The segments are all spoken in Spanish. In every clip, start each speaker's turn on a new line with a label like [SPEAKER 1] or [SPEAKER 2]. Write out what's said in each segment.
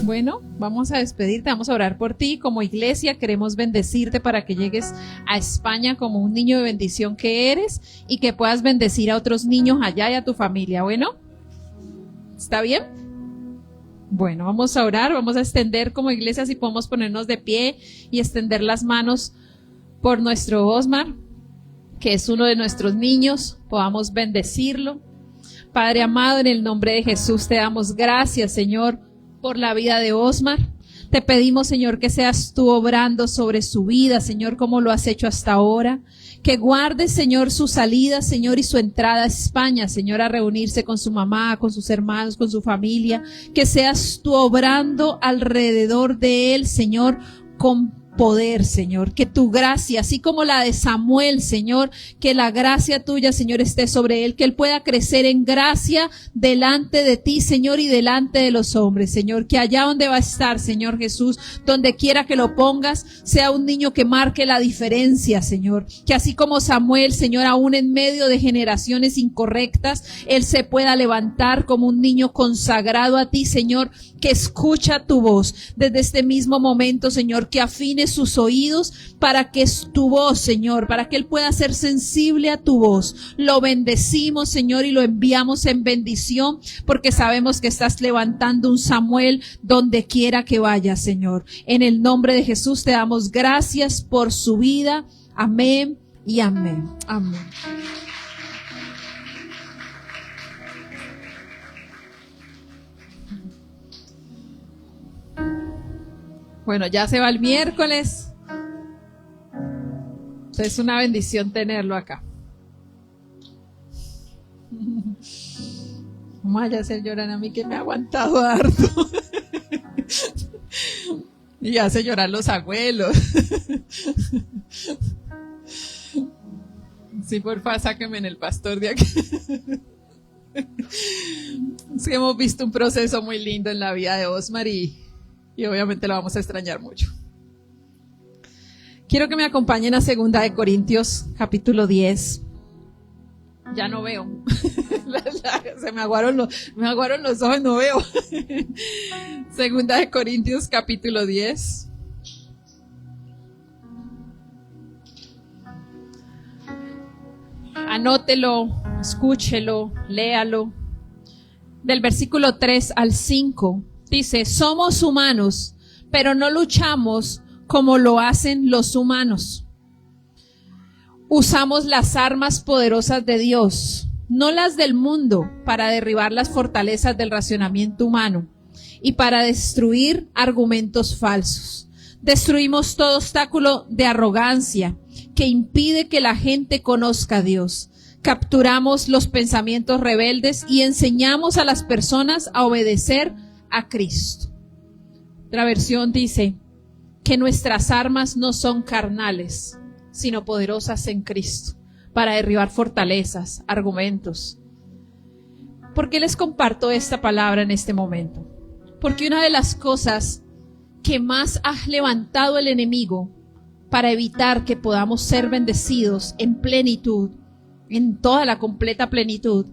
[SPEAKER 1] Bueno, vamos a despedirte, vamos a orar por ti. Como iglesia queremos bendecirte para que llegues a España como un niño de bendición que eres y que puedas bendecir a otros niños allá y a tu familia. Bueno, ¿está bien? Bueno, vamos a orar, vamos a extender como iglesia, si podemos ponernos de pie y extender las manos por nuestro Osmar, que es uno de nuestros niños, podamos bendecirlo. Padre amado, en el nombre de Jesús te damos gracias, Señor, por la vida de Osmar. Te pedimos, Señor, que seas tú obrando sobre su vida, Señor, como lo has hecho hasta ahora. Que guardes, Señor, su salida, Señor, y su entrada a España, Señor, a reunirse con su mamá, con sus hermanos, con su familia. Que seas tú obrando alrededor de él, Señor, con poder, Señor, que tu gracia, así como la de Samuel, Señor, que la gracia tuya, Señor, esté sobre él, que él pueda crecer en gracia delante de ti, Señor, y delante de los hombres, Señor, que allá donde va a estar, Señor Jesús, donde quiera que lo pongas, sea un niño que marque la diferencia, Señor, que así como Samuel, Señor, aún en medio de generaciones incorrectas, él se pueda levantar como un niño consagrado a ti, Señor, que escucha tu voz desde este mismo momento, Señor, que afine sus oídos para que es tu voz, Señor, para que él pueda ser sensible a tu voz. Lo bendecimos, Señor, y lo enviamos en bendición porque sabemos que estás levantando un Samuel donde quiera que vaya, Señor. En el nombre de Jesús te damos gracias por su vida. Amén y amén. Amén. Bueno, ya se va el miércoles. Es una bendición tenerlo acá. No vaya a hacer llorar a mí que me ha aguantado harto. Y hace llorar los abuelos. Sí, porfa, sáquenme en el pastor de aquí. Sí, hemos visto un proceso muy lindo en la vida de Osmar y obviamente lo vamos a extrañar mucho. Quiero que me acompañen a 2 de Corintios, capítulo 10. Ya no veo. Se me aguaron los ojos, no veo. 2 de Corintios, capítulo 10. Anótelo, escúchelo, léalo. Del versículo 3 al 5. Dice, somos humanos, pero no luchamos como lo hacen los humanos. Usamos las armas poderosas de Dios, no las del mundo, para derribar las fortalezas del racionamiento humano y para destruir argumentos falsos. Destruimos todo obstáculo de arrogancia que impide que la gente conozca a Dios. Capturamos los pensamientos rebeldes y enseñamos a las personas a obedecer a Cristo. Otra versión dice que nuestras armas no son carnales, sino poderosas en Cristo, para derribar fortalezas, argumentos. ¿Por qué les comparto esta palabra en este momento? Porque una de las cosas que más ha levantado el enemigo para evitar que podamos ser bendecidos en plenitud, en toda la completa plenitud,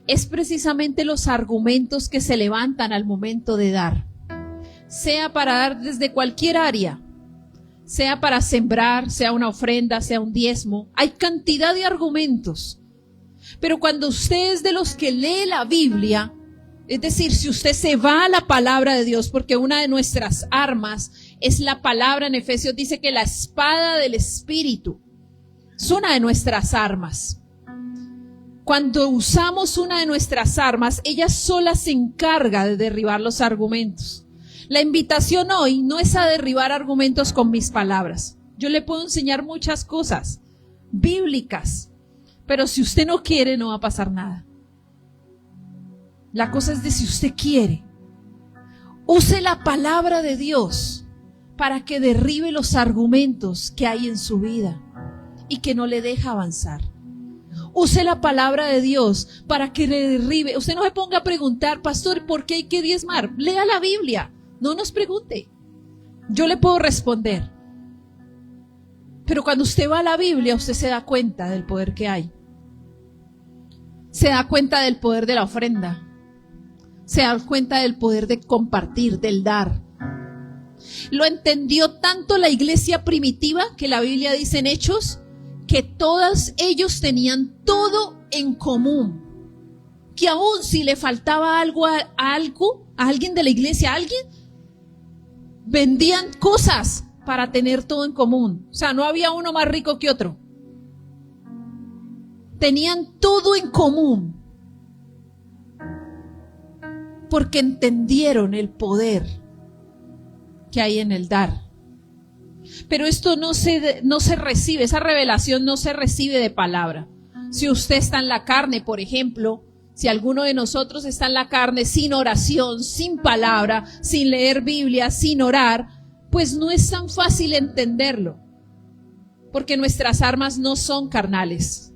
[SPEAKER 1] es precisamente los argumentos que se levantan al momento de dar. Sea para dar desde cualquier área, sea para sembrar, sea una ofrenda, sea un diezmo. Hay cantidad de argumentos. Pero cuando usted es de los que lee la Biblia, es decir, si usted se va a la palabra de Dios, porque una de nuestras armas es la palabra, en Efesios dice que la espada del Espíritu es una de nuestras armas. Cuando usamos una de nuestras armas, ella sola se encarga de derribar los argumentos. La invitación hoy no es a derribar argumentos con mis palabras. Yo le puedo enseñar muchas cosas bíblicas, pero si usted no quiere, no va a pasar nada. La cosa es de si usted quiere. Use la palabra de Dios para que derribe los argumentos que hay en su vida y que no le deja avanzar. Use la palabra de Dios para que le derribe. Usted no se ponga a preguntar, pastor, ¿por qué hay que diezmar? Lea la Biblia. No nos pregunte. Yo le puedo responder. Pero cuando usted va a la Biblia, usted se da cuenta del poder que hay. Se da cuenta del poder de la ofrenda. se da cuenta del poder de compartir, del dar. Lo entendió tanto la iglesia primitiva, que la Biblia dice en Hechos, que todos ellos tenían todo en común. Que aún si le faltaba algo a alguien de la iglesia, a alguien, vendían cosas para tener todo en común. O sea, no había uno más rico que otro. Tenían todo en común. Porque entendieron el poder que hay en el dar. Pero esto no se recibe, esa revelación no se recibe de palabra. Si usted está en la carne, por ejemplo, si alguno de nosotros está en la carne sin oración, sin palabra, sin leer Biblia, sin orar, pues no es tan fácil entenderlo. Porque nuestras armas no son carnales.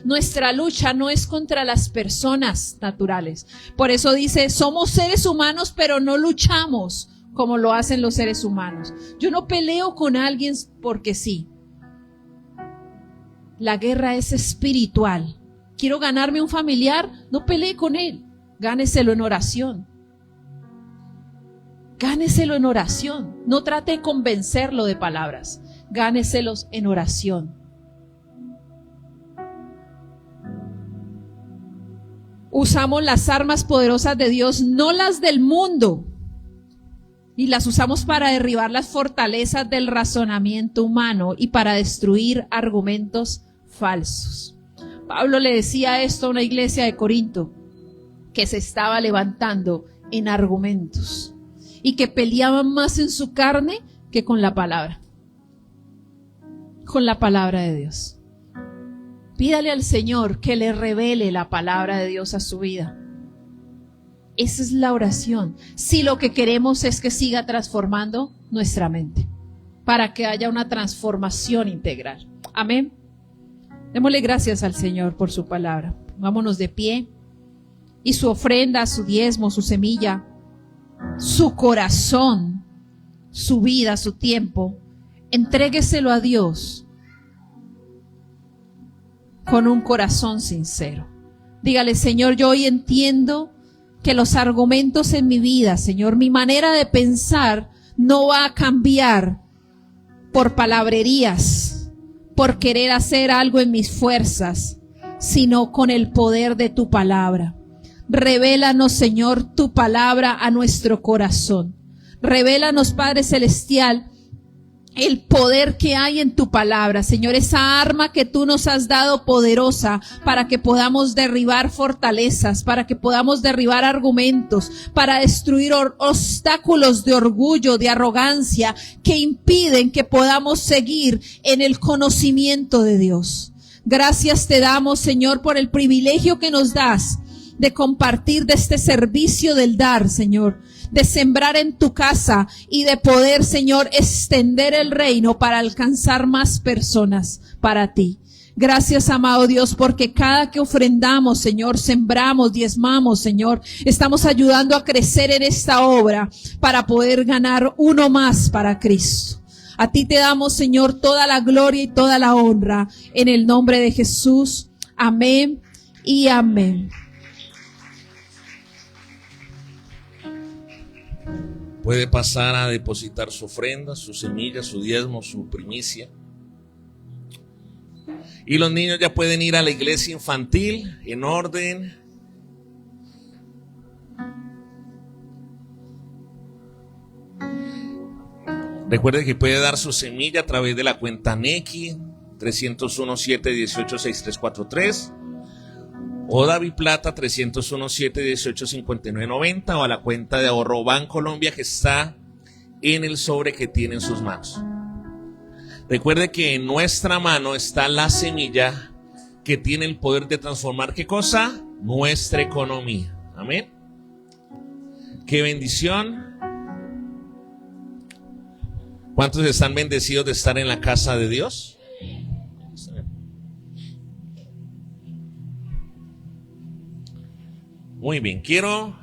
[SPEAKER 1] Nuestra lucha no es contra las personas naturales. Por eso dice, somos seres humanos, pero no luchamos como lo hacen los seres humanos. Yo no peleo con alguien porque sí. La guerra es espiritual. Quiero ganarme un familiar, no pelee con él. Gáneselo en oración. Gáneselo en oración. No trate de convencerlo de palabras. Gáneselos en oración. Usamos las armas poderosas de Dios, no las del mundo. Y las usamos para derribar las fortalezas del razonamiento humano y para destruir argumentos falsos. Pablo le decía esto a una iglesia de Corinto que se estaba levantando en argumentos y que peleaban más en su carne que con la palabra. Con la palabra de Dios. Pídale al Señor que le revele la palabra de Dios a su vida. Esa es la oración. Si lo que queremos es que siga transformando nuestra mente, para que haya una transformación integral. Amén. Démosle gracias al Señor por su palabra. Vámonos de pie. Y su ofrenda, su diezmo, su semilla, su corazón, su vida, su tiempo, entrégueselo a Dios con un corazón sincero. Dígale, Señor, yo hoy entiendo que los argumentos en mi vida, Señor, mi manera de pensar no va a cambiar por palabrerías, por querer hacer algo en mis fuerzas, sino con el poder de tu palabra. Revélanos, Señor, tu palabra a nuestro corazón. Revélanos, Padre Celestial, el poder que hay en tu palabra, Señor, esa arma que tú nos has dado poderosa para que podamos derribar fortalezas, para que podamos derribar argumentos, para destruir obstáculos de orgullo, de arrogancia que impiden que podamos seguir en el conocimiento de Dios. Gracias te damos, Señor, por el privilegio que nos das de compartir de este servicio del dar, Señor, de sembrar en tu casa y de poder, Señor, extender el reino para alcanzar más personas para ti. Gracias, amado Dios, porque cada que ofrendamos, Señor, sembramos, diezmamos, Señor, estamos ayudando a crecer en esta obra para poder ganar uno más para Cristo. A ti te damos, Señor, toda la gloria y toda la honra en el nombre de Jesús. Amén y amén.
[SPEAKER 2] Puede pasar a depositar su ofrenda, su semilla, su diezmo, su primicia. Y los niños ya pueden ir a la iglesia infantil en orden. Recuerde que puede dar su semilla a través de la cuenta Nequi 301-718-6343 o David Plata 301-718-5990 o a la cuenta de ahorro Bancolombia que está en el sobre que tiene en sus manos. Recuerde que en nuestra mano está la semilla que tiene el poder de transformar, ¿qué cosa? Nuestra economía. Amén. Qué bendición. ¿Cuántos están bendecidos de estar en la casa de Dios? Muy bien, quiero,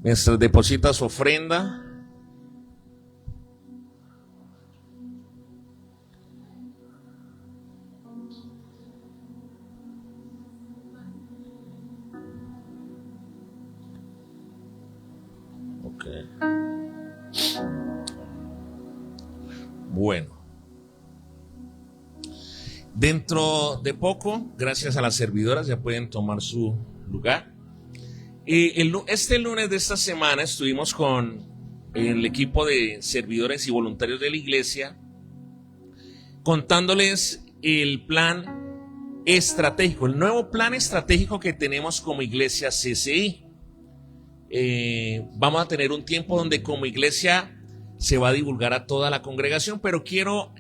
[SPEAKER 2] mientras deposita su ofrenda, Ok. Bueno. Dentro de poco, gracias a las servidoras, ya pueden tomar su lugar. Este lunes de esta semana estuvimos con el equipo de servidores y voluntarios de la iglesia contándoles el plan estratégico, el nuevo plan estratégico que tenemos como iglesia CCI. Vamos a tener un tiempo donde como iglesia se va a divulgar a toda la congregación, pero quiero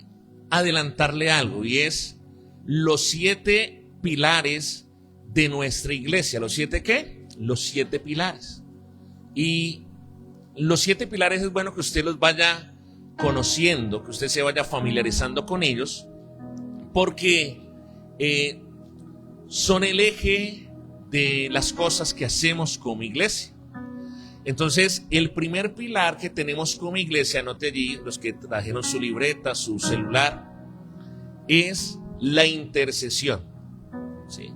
[SPEAKER 2] adelantarle algo, y es los 7 pilares de nuestra iglesia. ¿Los 7 qué? Los 7 pilares. Y los 7 pilares es bueno que usted los vaya conociendo, que usted se vaya familiarizando con ellos, porque son el eje de las cosas que hacemos como iglesia. Entonces, el primer pilar que tenemos como iglesia, anote allí los que trajeron su libreta, su celular, es la intercesión. ¿Sí?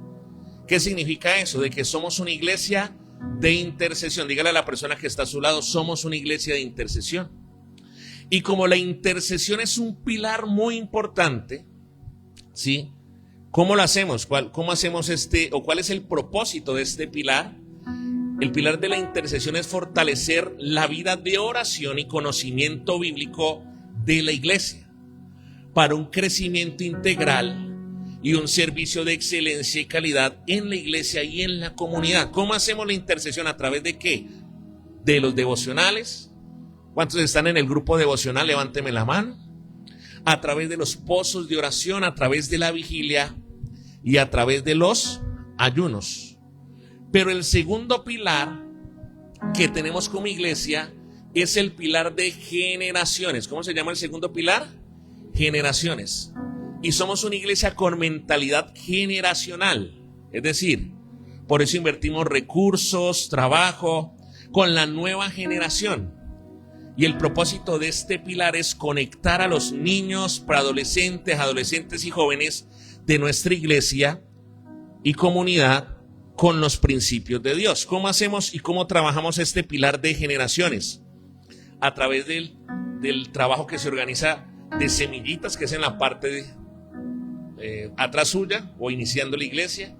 [SPEAKER 2] ¿Qué significa eso? De que somos una iglesia de intercesión. Dígale a la persona que está a su lado, somos una iglesia de intercesión. Y como la intercesión es un pilar muy importante, ¿sí? ¿Cómo lo hacemos? ¿Cómo hacemos cuál es el propósito de este pilar? El pilar de la intercesión es fortalecer la vida de oración y conocimiento bíblico de la iglesia para un crecimiento integral y un servicio de excelencia y calidad en la iglesia y en la comunidad. ¿Cómo hacemos la intercesión? ¿A través de qué? De los devocionales. ¿Cuántos están en el grupo devocional? Levánteme la mano. A través de los pozos de oración, a través de la vigilia y a través de los ayunos. Pero el segundo pilar que tenemos como iglesia es el pilar de generaciones. ¿Cómo se llama el segundo pilar? Generaciones. Y somos una iglesia con mentalidad generacional. Es decir, por eso invertimos recursos, trabajo con la nueva generación. Y el propósito de este pilar es conectar a los niños, preadolescentes, adolescentes y jóvenes de nuestra iglesia y comunidad con los principios de Dios. ¿Cómo hacemos y cómo trabajamos este pilar de generaciones? A través del trabajo que se organiza de semillitas, que es en la parte atrás suya o iniciando la iglesia,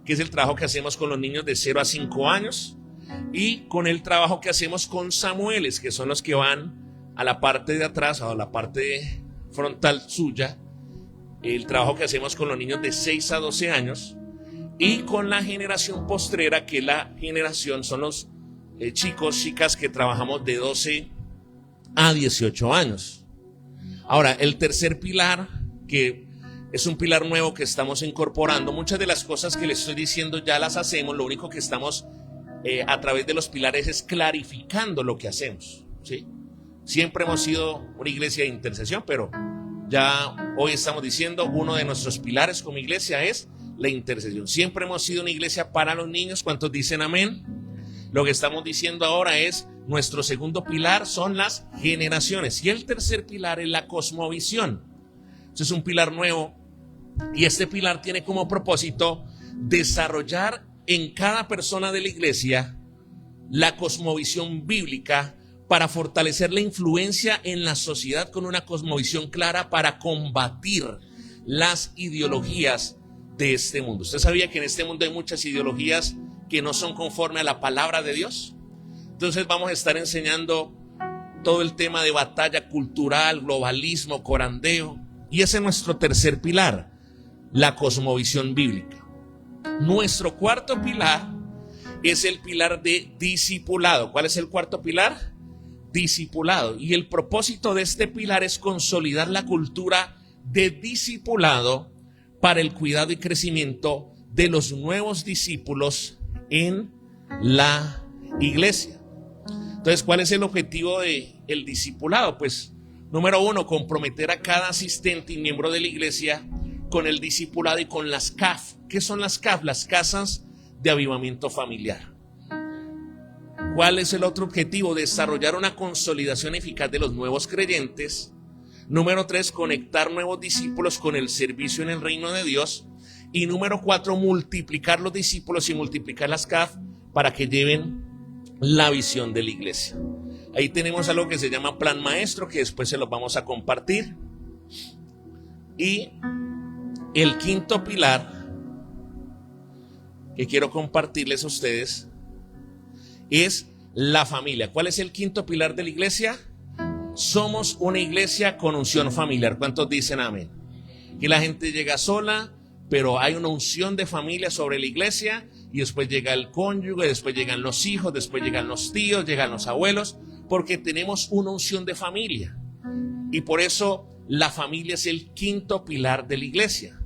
[SPEAKER 2] que es el trabajo que hacemos con los niños de 0 a 5 años, y con el trabajo que hacemos con Samueles, que son los que van a la parte de atrás o a la parte frontal suya, el trabajo que hacemos con los niños de 6 a 12 años, y con la generación postrera, que la generación son los chicos, chicas que trabajamos de 12 a 18 años. Ahora, el tercer pilar, que es un pilar nuevo que estamos incorporando, muchas de las cosas que les estoy diciendo ya las hacemos, lo único que estamos a través de los pilares es clarificando lo que hacemos, ¿sí? Siempre hemos sido una iglesia de intercesión, pero ya hoy estamos diciendo uno de nuestros pilares como iglesia es la intercesión. Siempre hemos sido una iglesia para los niños. ¿Cuántos dicen amén? Lo que estamos diciendo ahora es nuestro segundo pilar son las generaciones, y el tercer pilar es la cosmovisión. Este es un pilar nuevo, y este pilar tiene como propósito desarrollar en cada persona de la iglesia la cosmovisión bíblica para fortalecer la influencia en la sociedad con una cosmovisión clara para combatir las ideologías de este mundo. ¿Usted sabía que en este mundo hay muchas ideologías que no son conforme a la palabra de Dios? Entonces vamos a estar enseñando todo el tema de batalla cultural, globalismo, corandeo, y ese es nuestro tercer pilar, la cosmovisión bíblica. Nuestro cuarto pilar es el pilar de discipulado. ¿Cuál es el cuarto pilar? Discipulado. Y el propósito de este pilar es consolidar la cultura de discipulado para el cuidado y crecimiento de los nuevos discípulos en la iglesia. Entonces, ¿cuál es el objetivo del discipulado? Pues, número 1, comprometer a cada asistente y miembro de la iglesia con el discipulado y con las CAF. ¿Qué son las CAF? Las casas de avivamiento familiar. ¿Cuál es el otro objetivo? Desarrollar una consolidación eficaz de los nuevos creyentes. Número 3, conectar nuevos discípulos con el servicio en el reino de Dios. Y número 4, multiplicar los discípulos y multiplicar las CAF para que lleven la visión de la iglesia. Ahí tenemos algo que se llama plan maestro, que después se los vamos a compartir. Y el quinto pilar que quiero compartirles a ustedes es la familia. ¿Cuál es el quinto pilar de la iglesia? Somos una iglesia con unción familiar. ¿Cuántos dicen amén? Que la gente llega sola, pero hay una unción de familia sobre la iglesia, y después llega el cónyuge, después llegan los hijos, después llegan los tíos, llegan los abuelos, porque tenemos una unción de familia. Y por eso la familia es el quinto pilar de la iglesia,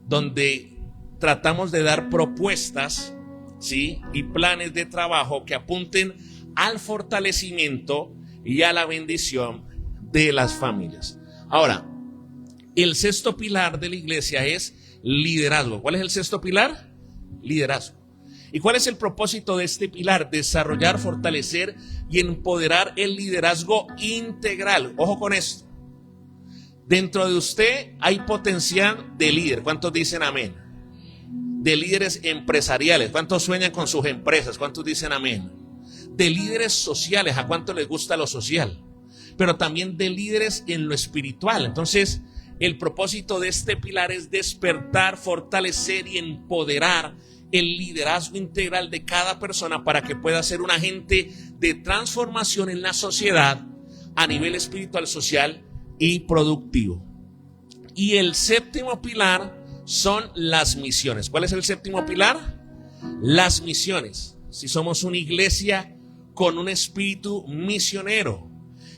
[SPEAKER 2] donde tratamos de dar propuestas, ¿sí?, y planes de trabajo que apunten al fortalecimiento y a la bendición de las familias. Ahora, el sexto pilar de la iglesia es liderazgo. ¿Cuál es el sexto pilar? Liderazgo. ¿Y cuál es el propósito de este pilar? Desarrollar, fortalecer y empoderar el liderazgo integral. Ojo con esto. Dentro de usted hay potencial de líder. ¿Cuántos dicen amén? De líderes empresariales. ¿Cuántos sueñan con sus empresas? ¿Cuántos dicen amén? De líderes sociales. ¿A cuánto les gusta lo social? Pero también de líderes en lo espiritual. Entonces, el propósito de este pilar es despertar, fortalecer y empoderar el liderazgo integral de cada persona para que pueda ser un agente de transformación en la sociedad a nivel espiritual, social y productivo. Y el séptimo pilar son las misiones. ¿Cuál es el séptimo pilar? Las misiones. Si somos una iglesia con un espíritu misionero,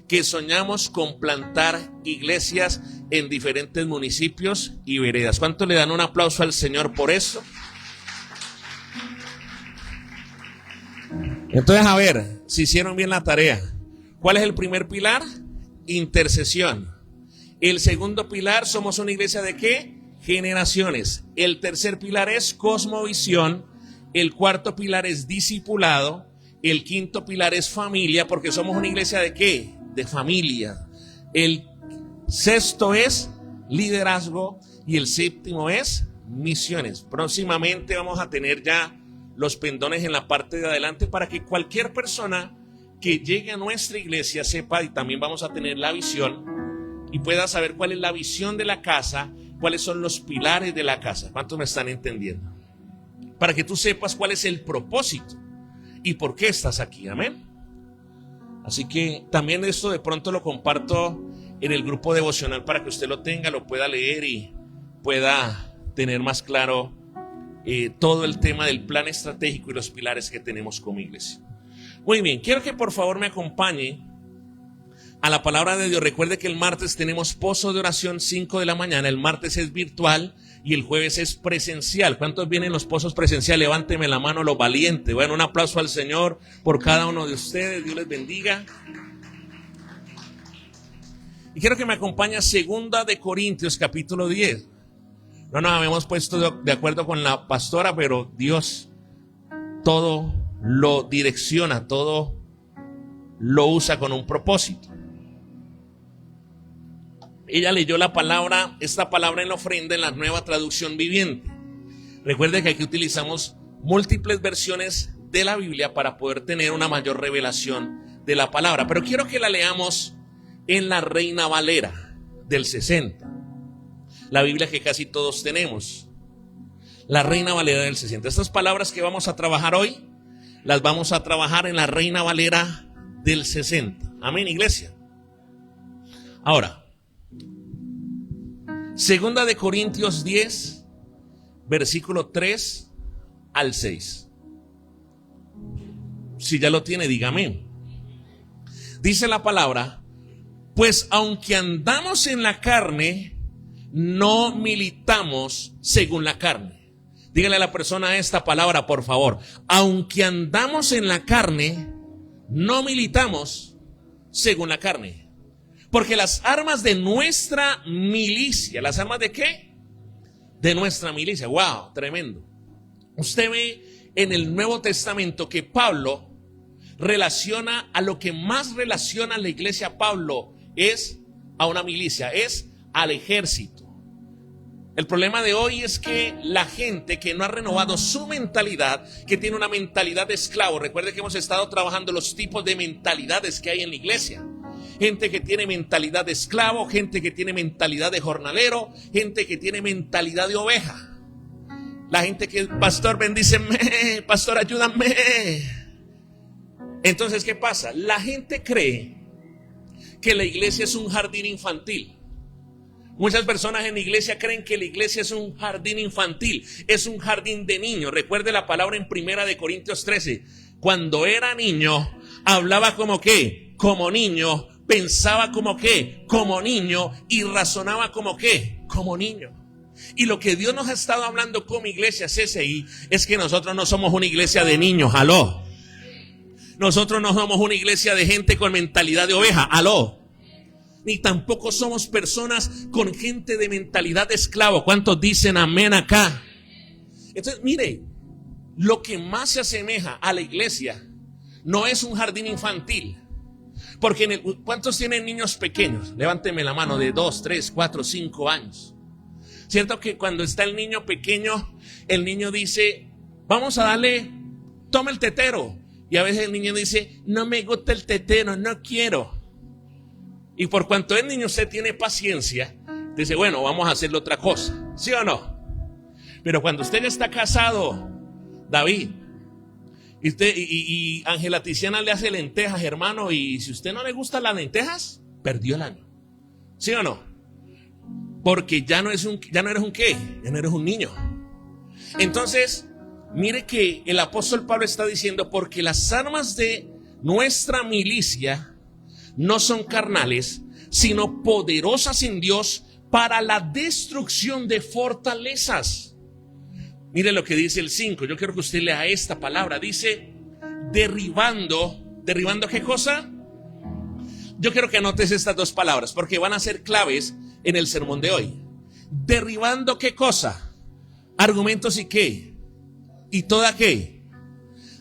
[SPEAKER 2] que soñamos con plantar iglesias en diferentes municipios y veredas. ¿Cuánto le dan un aplauso al Señor por eso? Entonces, a ver, si hicieron bien la tarea. ¿Cuál es el primer pilar? Intercesión. El segundo pilar, somos una iglesia ¿de qué? Generaciones. El tercer pilar es cosmovisión. El cuarto pilar es discipulado. El quinto pilar es familia, porque somos una iglesia ¿de qué? De familia. El sexto es liderazgo y el séptimo es misiones. Próximamente vamos a tener ya los pendones en la parte de adelante para que cualquier persona que llegue a nuestra iglesia sepa, y también vamos a tener la visión y pueda saber cuál es la visión de la casa, cuáles son los pilares de la casa. ¿Cuántos me están entendiendo? Para que tú sepas cuál es el propósito y por qué estás aquí. Amén. Así que también esto de pronto lo comparto en el grupo devocional para que usted lo tenga, lo pueda leer y pueda tener más claro todo el tema del plan estratégico y los pilares que tenemos como iglesia. Muy bien, quiero que por favor me acompañe a la palabra de Dios. Recuerde que el martes tenemos pozo de oración 5 de la mañana, el martes es virtual y el jueves es presencial. ¿Cuántos vienen los pozos presenciales? Levánteme la mano los valientes. Bueno, un aplauso al Señor por cada uno de ustedes. Dios les bendiga. Y quiero que me acompañe a 2 de Corintios capítulo 10. No nos habíamos puesto de acuerdo con la pastora, pero Dios todo lo direcciona, todo lo usa con un propósito. Ella leyó esta palabra en la ofrenda en la Nueva Traducción Viviente. Recuerde que aquí utilizamos múltiples versiones de la Biblia para poder tener una mayor revelación de la palabra. Pero quiero que la leamos en la Reina Valera del 60. La Biblia que casi todos tenemos. La Reina Valera del 60. Estas palabras que vamos a trabajar hoy, las vamos a trabajar en la Reina Valera del 60. Amén, iglesia. Ahora, 2 de Corintios 10, versículo 3 al 6. Si ya lo tiene, dígame. Dice la palabra: pues aunque andamos en la carne, no militamos según la carne. Dígale a la persona esta palabra, por favor. Aunque andamos en la carne, no militamos según la carne. Porque las armas de nuestra milicia, ¿las armas de qué? De nuestra milicia. Wow, tremendo. Usted ve en el Nuevo Testamento que Pablo relaciona, a lo que más relaciona a la iglesia Pablo es a una milicia, es al ejército. El problema de hoy es que la gente que no ha renovado su mentalidad, que tiene una mentalidad de esclavo. Recuerde que hemos estado trabajando los tipos de mentalidades que hay en la iglesia. Gente que tiene mentalidad de esclavo, gente que tiene mentalidad de jornalero, gente que tiene mentalidad de oveja. La gente que, pastor, bendíceme, pastor, ayúdame. Entonces, ¿qué pasa? La gente cree que la iglesia es un jardín infantil. Muchas personas en la iglesia creen que la iglesia es un jardín infantil, es un jardín de niños. Recuerde la palabra en 1 Corintios 13. Cuando era niño, hablaba como qué, como niño, pensaba como qué, como niño, y razonaba como qué, como niño. Y lo que Dios nos ha estado hablando como iglesia CCI es que nosotros no somos una iglesia de niños, aló. Nosotros no somos una iglesia de gente con mentalidad de oveja, aló. Ni tampoco somos personas con gente de mentalidad de esclavo. ¿Cuántos dicen amén acá? Entonces, mire, lo que más se asemeja a la iglesia no es un jardín infantil. Porque ¿cuántos tienen niños pequeños? Levánteme la mano, de 2, 3, 4, 5 años. ¿Cierto que cuando está el niño pequeño, el niño dice, vamos a darle, toma el tetero? Y a veces el niño dice, no me gusta el tetero, no quiero. Y por cuanto el niño usted tiene paciencia, dice, bueno, vamos a hacerle otra cosa, ¿sí o no? Pero cuando usted ya está casado, David, y Ángela Tiziana le hace lentejas, hermano, y si usted no le gustan las lentejas, perdió el año, ¿sí o no? Porque ya no eres un qué, ya no eres un niño. Entonces, mire que el apóstol Pablo está diciendo, porque las armas de nuestra milicia no son carnales, sino poderosas en Dios para la destrucción de fortalezas. Mire lo que dice el 5. Yo quiero que usted lea esta palabra. Dice, derribando. ¿Derribando qué cosa? Yo quiero que anotes estas dos palabras porque van a ser claves en el sermón de hoy. Derribando qué cosa? Argumentos y qué. ¿Y toda qué?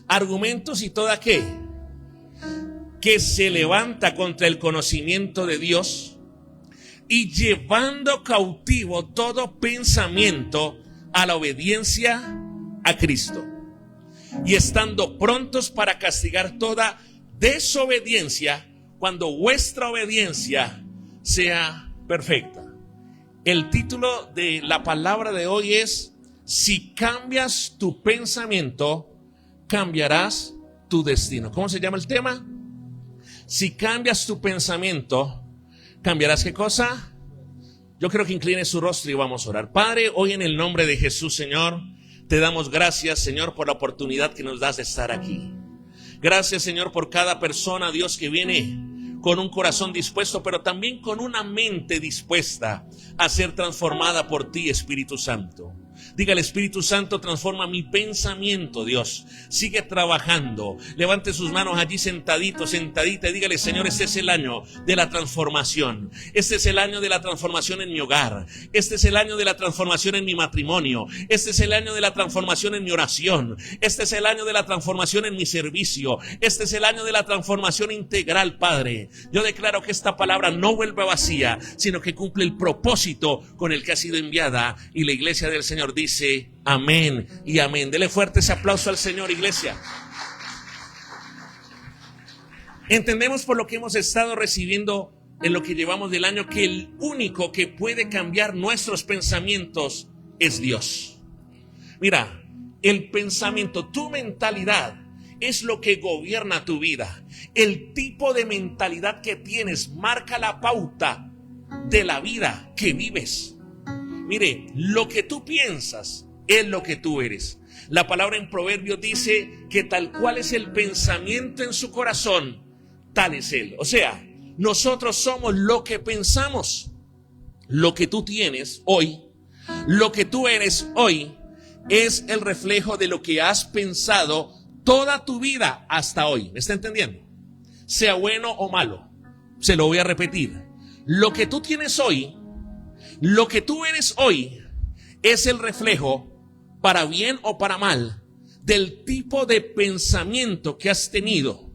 [SPEAKER 2] Argumentos y toda qué. Que se levanta contra el conocimiento de Dios, y llevando cautivo todo pensamiento a la obediencia a Cristo, y estando prontos para castigar toda desobediencia cuando vuestra obediencia sea perfecta. El título de la palabra de hoy es: si cambias tu pensamiento, cambiarás tu destino. ¿Cómo se llama el tema? Si cambias tu pensamiento, ¿cambiarás qué cosa? Yo creo que incline su rostro y vamos a orar. Padre, hoy en el nombre de Jesús, Señor, te damos gracias, Señor, por la oportunidad que nos das de estar aquí. Gracias, Señor, por cada persona, Dios, que viene con un corazón dispuesto, pero también con una mente dispuesta a ser transformada por ti, Espíritu Santo. Diga al Espíritu Santo, transforma mi pensamiento, Dios. Sigue trabajando. Levante sus manos allí sentadito, sentadita, y dígale: Señor, este es el año de la transformación. Este es el año de la transformación en mi hogar. Este es el año de la transformación en mi matrimonio. Este es el año de la transformación en mi oración. Este es el año de la transformación en mi servicio. Este es el año de la transformación integral, Padre. Yo declaro que esta palabra no vuelve vacía, sino que cumple el propósito con el que ha sido enviada. Y la iglesia del Señor dice amén y amén. Dele fuerte ese aplauso al Señor, iglesia. Entendemos por lo que hemos estado recibiendo en lo que llevamos del año, que el único que puede cambiar nuestros pensamientos es Dios. Mira, el pensamiento, tu mentalidad es lo que gobierna tu vida. El tipo de mentalidad que tienes marca la pauta de la vida que vives. Mire, lo que tú piensas es lo que tú eres. La palabra en Proverbios dice que tal cual es el pensamiento en su corazón, tal es él. O sea, nosotros somos lo que pensamos. Lo que tú tienes hoy, lo que tú eres hoy, es el reflejo de lo que has pensado toda tu vida hasta hoy. ¿Me está entendiendo? Sea bueno o malo. Se lo voy a repetir. Lo que tú tienes hoy, lo que tú eres hoy, es el reflejo, para bien o para mal, del tipo de pensamiento que has tenido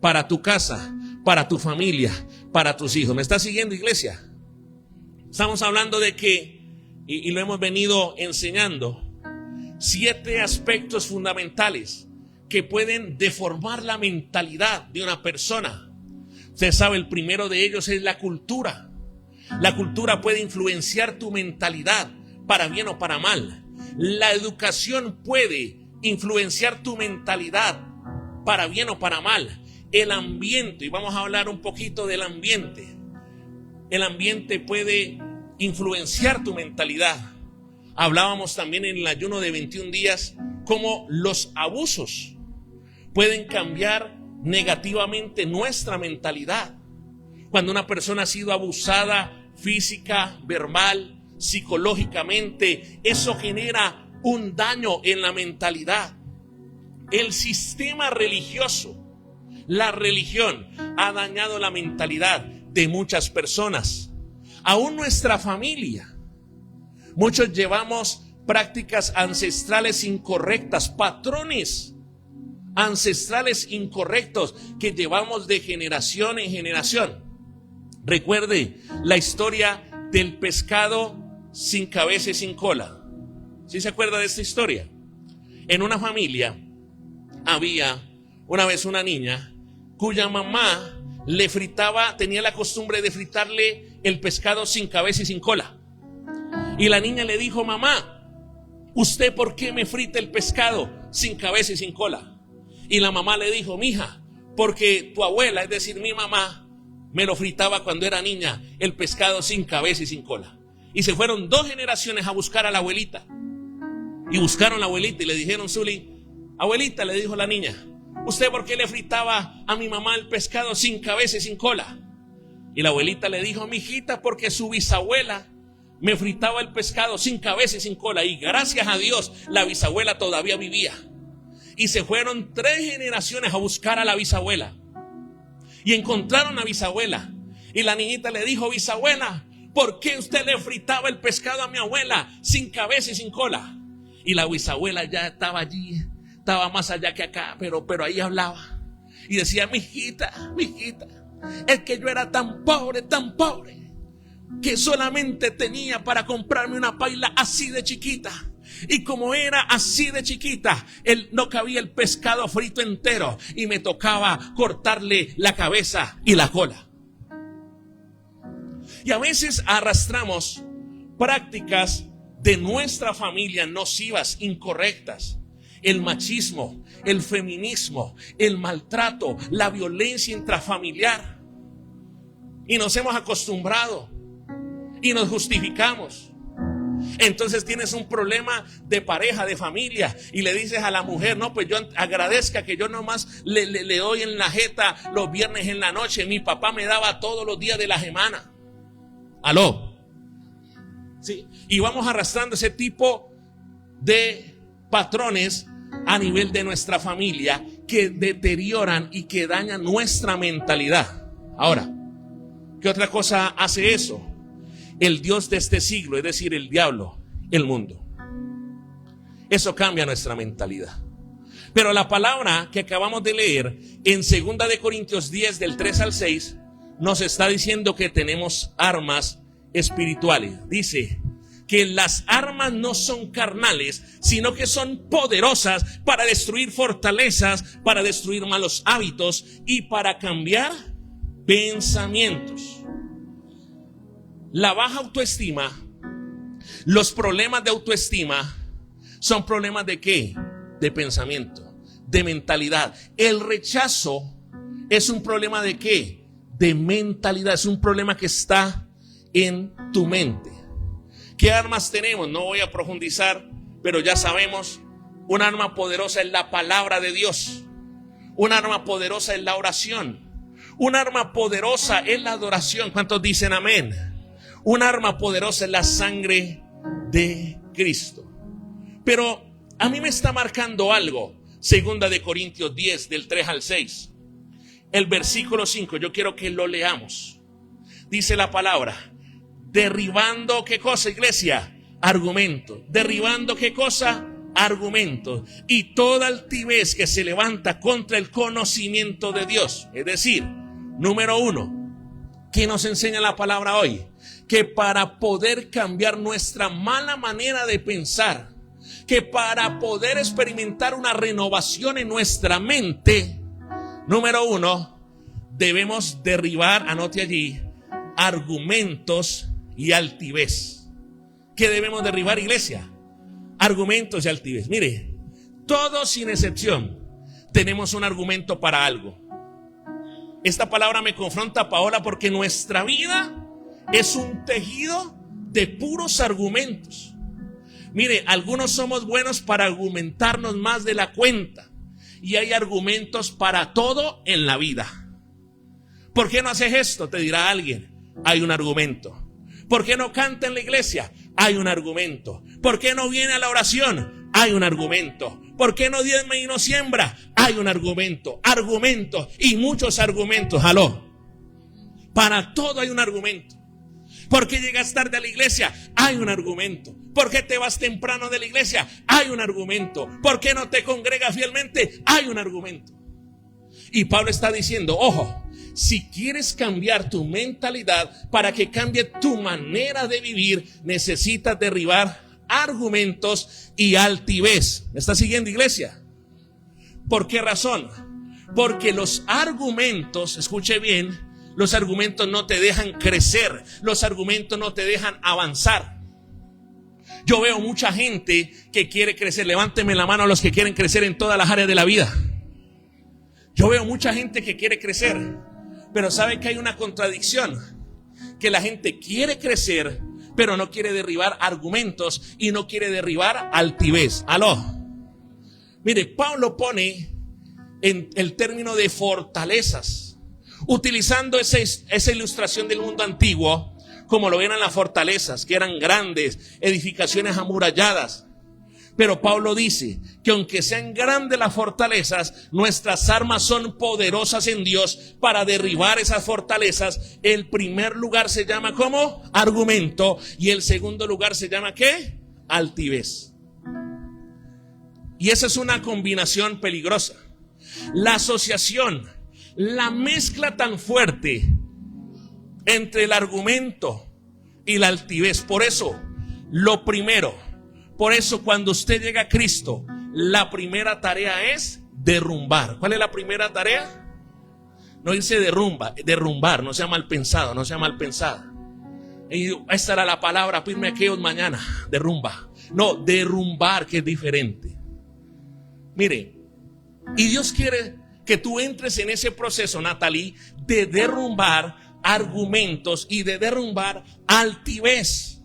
[SPEAKER 2] para tu casa, para tu familia, para tus hijos. ¿Me está siguiendo, iglesia? Estamos hablando de que y lo hemos venido enseñando, 7 aspectos fundamentales que pueden deformar la mentalidad de una persona. Usted sabe, el primero de ellos es la cultura. La cultura puede influenciar tu mentalidad para bien o para mal. La educación puede influenciar tu mentalidad para bien o para mal. El ambiente, y vamos a hablar un poquito del ambiente. El ambiente puede influenciar tu mentalidad. Hablábamos también en el ayuno de 21 días cómo los abusos pueden cambiar negativamente nuestra mentalidad. Cuando una persona ha sido abusada física, verbal, psicológicamente, eso genera un daño en la mentalidad. El sistema religioso, la religión, ha dañado la mentalidad de muchas personas. Aún nuestra familia. Muchos llevamos prácticas ancestrales incorrectas, patrones ancestrales incorrectos que llevamos de generación en generación. Recuerde la historia del pescado sin cabeza y sin cola. ¿Sí se acuerda de esta historia? En una familia había una vez una niña cuya mamá tenía la costumbre de fritarle el pescado sin cabeza y sin cola. Y la niña le dijo: mamá, ¿usted por qué me frita el pescado sin cabeza y sin cola? Y la mamá le dijo: mija, porque tu abuela, es decir, mi mamá, me lo fritaba cuando era niña, el pescado sin cabeza y sin cola. Y se fueron 2 generaciones a buscar a la abuelita. Y buscaron a la abuelita y le dijeron: Zuli, abuelita, le dijo la niña, ¿usted por qué le fritaba a mi mamá el pescado sin cabeza y sin cola? Y la abuelita le dijo: mijita, porque su bisabuela me fritaba el pescado sin cabeza y sin cola. Y gracias a Dios, la bisabuela todavía vivía. Y se fueron 3 generaciones a buscar a la bisabuela. Y encontraron a bisabuela. Y la niñita le dijo: bisabuela, ¿por qué usted le fritaba el pescado a mi abuela sin cabeza y sin cola? Y la bisabuela ya estaba allí, estaba más allá que acá, pero ahí hablaba. Y decía: mijita, es que yo era tan pobre, que solamente tenía para comprarme una paila así de chiquita. Y como era así de chiquita, no cabía el pescado frito entero y me tocaba cortarle la cabeza y la cola. Y a veces arrastramos prácticas de nuestra familia nocivas, incorrectas. El machismo, el feminismo, el maltrato, la violencia intrafamiliar. Y nos hemos acostumbrado y nos justificamos. Entonces tienes un problema de pareja, de familia, y le dices a la mujer: no, pues yo agradezca que yo nomás le doy en la jeta los viernes en la noche. Mi papá me daba todos los días de la semana. ¿Aló? Sí. Y vamos arrastrando ese tipo de patrones a nivel de nuestra familia que deterioran y que dañan nuestra mentalidad. Ahora, ¿qué otra cosa hace eso? El Dios de este siglo, es decir, el diablo, el mundo. Eso cambia nuestra mentalidad. Pero la palabra que acabamos de leer en 2 de Corintios 10 del 3 al 6 nos está diciendo que tenemos armas espirituales. Dice que las armas no son carnales, sino que son poderosas para destruir fortalezas, para destruir malos hábitos y para cambiar pensamientos. La baja autoestima, los problemas de autoestima son problemas ¿de qué? De pensamiento, de mentalidad. El rechazo es un problema ¿de qué? De mentalidad, es un problema que está en tu mente. ¿Qué armas tenemos? No voy a profundizar, pero ya sabemos, un arma poderosa es la palabra de Dios. Un arma poderosa es la oración. Un arma poderosa es la adoración. ¿Cuántos dicen amén? Un arma poderosa es la sangre de Cristo. Pero a mí me está marcando algo. 2 de Corintios 10 del 3 al 6. El versículo 5, yo quiero que lo leamos. Dice la palabra: derribando, ¿qué cosa, iglesia? Argumento. Derribando, ¿qué cosa? Argumento. Y toda altivez que se levanta contra el conocimiento de Dios. Es decir, número 1, ¿qué nos enseña la palabra hoy? que para poder cambiar nuestra mala manera de pensar, que para poder experimentar una renovación en nuestra mente, número uno, debemos derribar, anote allí, argumentos y altivez. ¿Qué debemos derribar, iglesia? Argumentos y altivez. Mire, todos sin excepción tenemos un argumento para algo. Esta palabra me confronta, Paola, porque nuestra vida es un tejido de puros argumentos. Mire, algunos somos buenos para argumentarnos más de la cuenta, y hay argumentos para todo en la vida. ¿Por qué no haces esto?, te dirá alguien. Hay un argumento. ¿Por qué no canta en la iglesia? Hay un argumento. ¿Por qué no viene a la oración? Hay un argumento. ¿Por qué no diezma y no siembra? Hay un argumento. Argumentos y muchos argumentos. Aló. Para todo hay un argumento. ¿Por qué llegas tarde a la iglesia? Hay un argumento. ¿Por qué te vas temprano de la iglesia? Hay un argumento. ¿Por qué no te congregas fielmente? Hay un argumento. Y Pablo está diciendo, ojo, si quieres cambiar tu mentalidad para que cambie tu manera de vivir, necesitas derribar argumentos y altivez. ¿Me está siguiendo, iglesia? ¿Por qué razón? Porque los argumentos, escuche bien, los argumentos no te dejan crecer, los argumentos no te dejan avanzar. Yo veo mucha gente que quiere crecer. Levánteme la mano a los que quieren crecer en todas las áreas de la vida. Yo veo mucha gente que quiere crecer, pero sabe que hay una contradicción, que la gente quiere crecer, pero no quiere derribar argumentos y no quiere derribar altivez. Aló. Mire, Pablo pone en el término de fortalezas, utilizando esa ilustración del mundo antiguo, como lo eran las fortalezas, que eran grandes edificaciones amuralladas. Pero Pablo dice que aunque sean grandes las fortalezas, nuestras armas son poderosas en Dios para derribar esas fortalezas. El primer lugar se llama ¿cómo? Argumento. Y el segundo lugar se llama ¿qué? Altivez. Y esa es una combinación peligrosa. La asociación, la mezcla tan fuerte entre el argumento y la altivez. Por eso, lo primero, por eso cuando usted llega a Cristo, la primera tarea es derrumbar. ¿Cuál es la primera tarea? No dice derrumbar, no sea mal pensado, no sea mal pensada. Y esta era la palabra, firme aquellos mañana, derrumba. No, derrumbar, que es diferente. Mire, y Dios quiere que tú entres en ese proceso, Natalie, de derrumbar argumentos y de derrumbar altivez.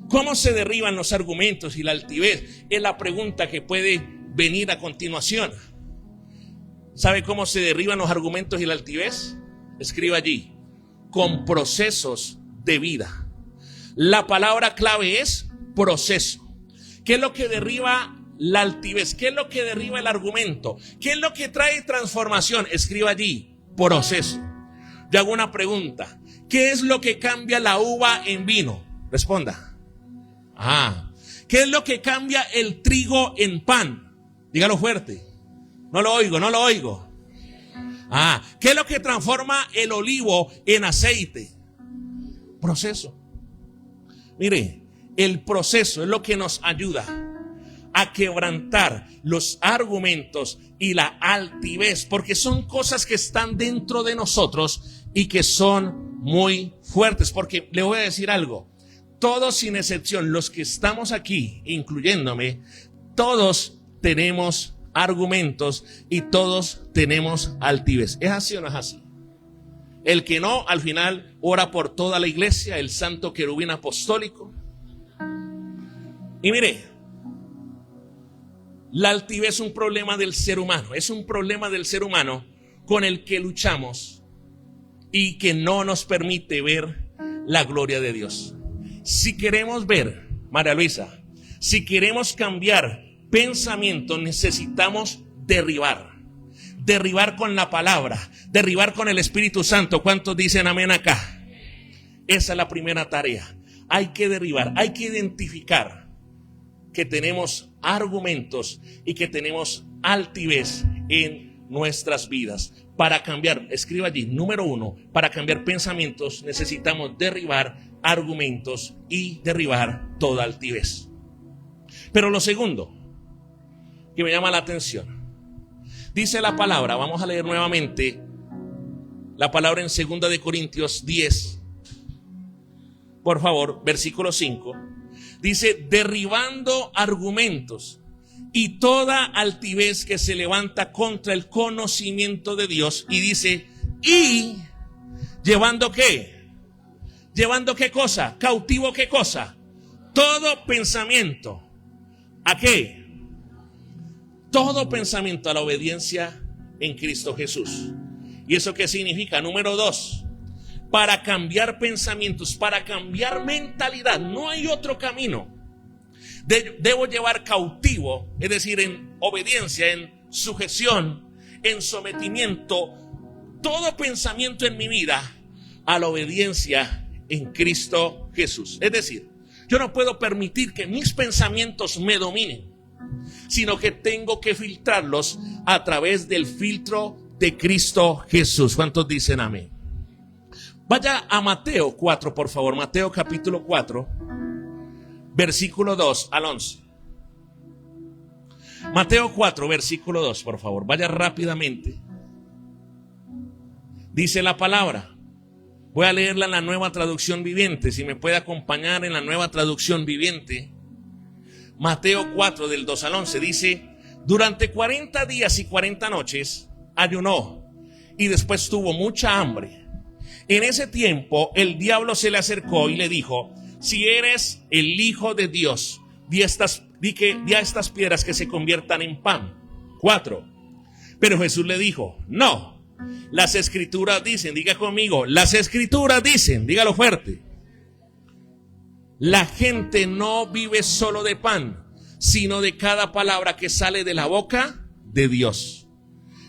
[SPEAKER 2] ¿Cómo se derriban los argumentos y la altivez? Es la pregunta que puede venir a continuación. ¿Sabe cómo se derriban los argumentos y la altivez? Escriba allí: con procesos de vida. La palabra clave es proceso. ¿Qué es lo que derriba la altivez? ¿Qué es lo que derriba el argumento? ¿Qué es lo que trae transformación? Escriba allí: proceso. Yo hago una pregunta: ¿qué es lo que cambia la uva en vino? Responda. ¿Qué es lo que cambia el trigo en pan? Dígalo fuerte. No lo oigo. ¿Qué es lo que transforma el olivo en aceite? Proceso. Mire, el proceso es lo que nos ayuda a quebrantar los argumentos y la altivez, porque son cosas que están dentro de nosotros y que son muy fuertes. Porque le voy a decir algo: todos sin excepción, los que estamos aquí, incluyéndome, todos tenemos argumentos y todos tenemos altivez. ¿Es así o no es así? El que no, al final ora por toda la iglesia, el santo querubín apostólico. Y mire, la altivez es un problema del ser humano, es un problema del ser humano con el que luchamos y que no nos permite ver la gloria de Dios. Si queremos ver, María Luisa, si queremos cambiar pensamiento, necesitamos derribar con la palabra, derribar con el Espíritu Santo. ¿Cuántos dicen amén acá? Esa es la primera tarea. Hay que derribar, hay que identificar que tenemos argumentos y que tenemos altivez en nuestras vidas. Para cambiar, escriba allí, número 1, para cambiar pensamientos necesitamos derribar argumentos y derribar toda altivez. Pero lo segundo que me llama la atención, dice la palabra, vamos a leer nuevamente la palabra en 2 de Corintios 10, por favor, versículo 5, dice, derribando argumentos y toda altivez que se levanta contra el conocimiento de Dios, y dice, y llevando ¿qué? Llevando ¿qué cosa? Cautivo ¿qué cosa? Todo pensamiento. ¿A qué? Todo pensamiento a la obediencia en Cristo Jesús. ¿Y eso qué significa? Número 2, para cambiar pensamientos, para cambiar mentalidad, no hay otro camino. Debo llevar cautivo, es decir, en obediencia, en sujeción, en sometimiento, todo pensamiento en mi vida a la obediencia en Cristo Jesús. Es decir, yo no puedo permitir que mis pensamientos me dominen, sino que tengo que filtrarlos a través del filtro de Cristo Jesús. ¿Cuántos dicen amén? Vaya a Mateo 4, por favor. Mateo capítulo 4, versículo 2 al 11. Mateo 4, versículo 2, por favor. Vaya rápidamente. Dice la palabra. Voy a leerla en la Nueva Traducción Viviente. Si me puede acompañar en la Nueva Traducción Viviente. Mateo 4, del 2 al 11. Dice, durante 40 días y 40 noches ayunó y después tuvo mucha hambre. En ese tiempo el diablo se le acercó y le dijo, si eres el Hijo de Dios, di a estas piedras que se conviertan en pan. 4. Pero Jesús le dijo, no, las escrituras dicen, diga conmigo, las escrituras dicen, dígalo fuerte, la gente no vive solo de pan, sino de cada palabra que sale de la boca de Dios.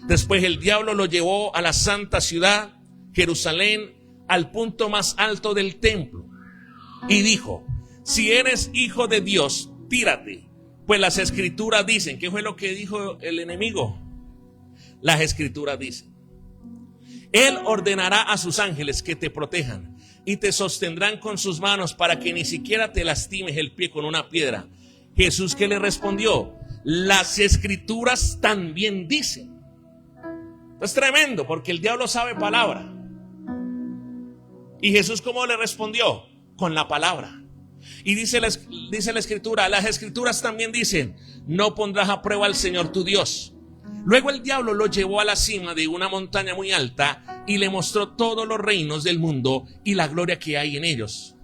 [SPEAKER 2] Después el diablo lo llevó a la santa ciudad, Jerusalén, al punto más alto del templo, y dijo, si eres hijo de Dios, tírate, pues las escrituras dicen. ¿Qué fue lo que dijo el enemigo? Las escrituras dicen, Él ordenará a sus ángeles que te protejan y te sostendrán con sus manos para que ni siquiera te lastimes el pie con una piedra. Jesús, ¿qué le respondió? Las escrituras también dicen. Es tremendo, porque el diablo sabe palabra. ¿Y Jesús cómo le respondió? Con la palabra. Y dice la escritura, las escrituras también dicen, no pondrás a prueba al Señor tu Dios. Luego el diablo lo llevó a la cima de una montaña muy alta y le mostró todos los reinos del mundo y la gloria que hay en ellos.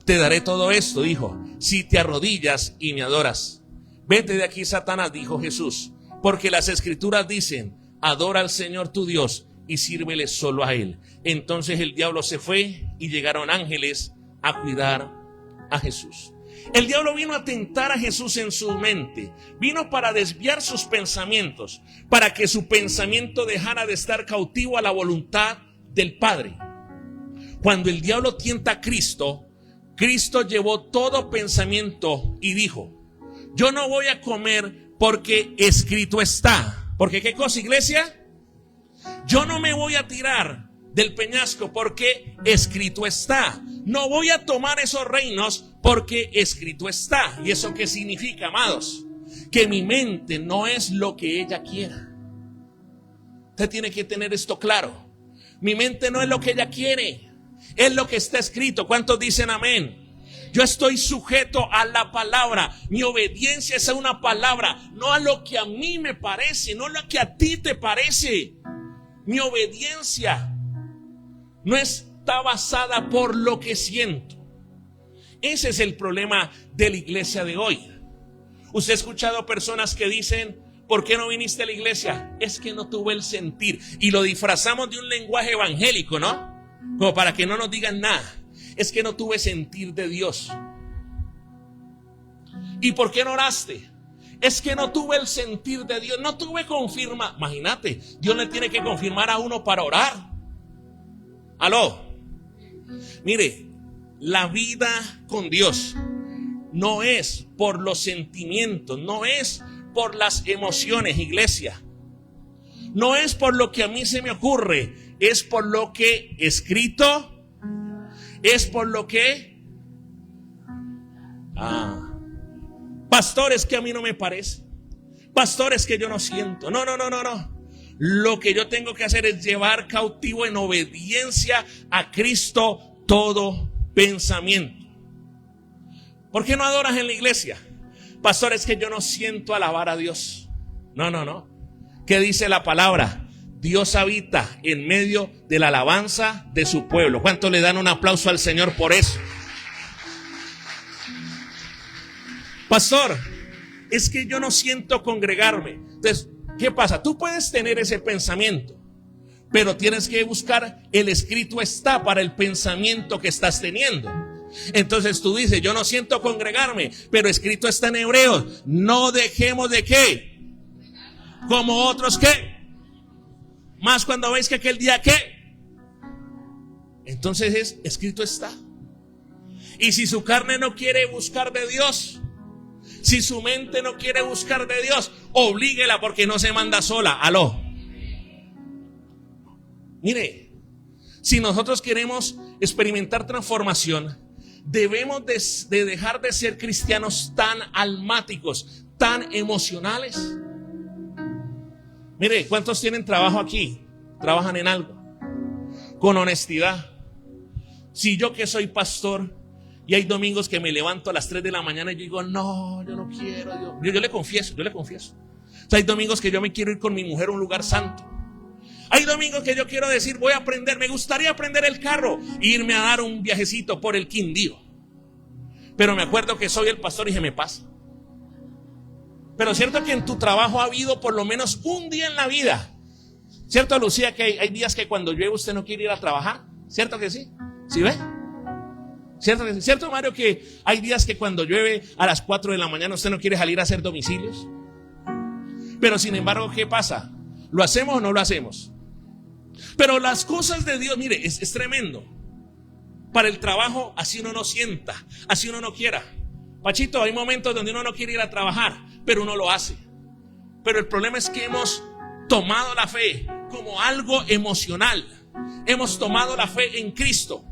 [SPEAKER 2] Te daré todo esto, dijo, si te arrodillas y me adoras. Vete de aquí, Satanás, dijo Jesús, porque las escrituras dicen, adora al Señor tu Dios y sírvele solo a Él. Entonces el diablo se fue y llegaron ángeles a cuidar a Jesús. El diablo vino a tentar a Jesús en su mente, vino para desviar sus pensamientos, para que su pensamiento dejara de estar cautivo a la voluntad del Padre. Cuando el diablo tienta a Cristo, Cristo llevó todo pensamiento y dijo, yo no voy a comer porque escrito está. ¿Porque qué cosa, iglesia? Yo no me voy a tirar del peñasco porque escrito está. No voy a tomar esos reinos porque escrito está. ¿Y eso qué significa, amados? Que mi mente no es lo que ella quiera. Usted tiene que tener esto claro. Mi mente no es lo que ella quiere, es lo que está escrito. ¿Cuántos dicen amén? Yo estoy sujeto a la palabra. Mi obediencia es a una palabra, no a lo que a mí me parece, no a lo que a ti te parece. Mi obediencia no está basada por lo que siento. Ese es el problema de la iglesia de hoy. Usted ha escuchado personas que dicen, ¿por qué no viniste a la iglesia? Es que no tuve el sentir. Y lo disfrazamos de un lenguaje evangélico, ¿no? Como para que no nos digan nada. Es que no tuve sentir de Dios. ¿Y por qué no oraste? Es que no tuve el sentir de Dios. No tuve confirma. Imagínate, Dios le tiene que confirmar a uno para orar. Aló. Mire, la vida con Dios no es por los sentimientos, no es por las emociones, iglesia. No es por lo que a mí se me ocurre, es por lo que escrito, es por lo que... Pastores, que a mí no me parece. Pastores, que yo no siento. No. Lo que yo tengo que hacer es llevar cautivo en obediencia a Cristo todo pensamiento. ¿Por qué no adoras en la iglesia? Pastores, que yo no siento alabar a Dios. No. ¿Qué dice la palabra? Dios habita en medio de la alabanza de su pueblo. ¿Cuántos le dan un aplauso al Señor por eso? Pastor, es que yo no siento congregarme. Entonces, ¿qué pasa? Tú puedes tener ese pensamiento, pero tienes que buscar, el escrito está para el pensamiento que estás teniendo. Entonces tú dices, yo no siento congregarme, pero escrito está en Hebreos, no dejemos de qué, como otros qué, más cuando veis que aquel día qué. Entonces escrito está. Y si su carne no quiere buscar de Dios, si su mente no quiere buscar de Dios, oblíguela, porque no se manda sola. Aló. Mire, si nosotros queremos experimentar transformación, debemos de dejar de ser cristianos tan almáticos, tan emocionales. Mire, ¿cuántos tienen trabajo aquí? Trabajan en algo con honestidad. Si yo, que soy pastor, y hay domingos que me levanto a las 3 de la mañana y digo, no, yo no quiero, Dios. Yo le confieso. O sea, hay domingos que yo me quiero ir con mi mujer a un lugar santo. Hay domingos que yo quiero decir, voy a aprender, me gustaría aprender el carro e irme a dar un viajecito por el Quindío. Pero me acuerdo que soy el pastor y se me pasa. Pero cierto que en tu trabajo ha habido por lo menos un día en la vida. ¿Cierto, Lucía, que hay días que cuando llueve usted no quiere ir a trabajar? ¿Cierto que sí? ¿Sí ve? ¿Cierto, Mario, que hay días que cuando llueve a las 4 de la mañana usted no quiere salir a hacer domicilios? Pero sin embargo, ¿qué pasa? ¿Lo hacemos o no lo hacemos? Pero las cosas de Dios, mire, es tremendo. Para el trabajo, así uno no sienta, así uno no quiera. Pachito, hay momentos donde uno no quiere ir a trabajar, pero uno lo hace. Pero el problema es que hemos tomado la fe como algo emocional. Hemos tomado la fe en Cristo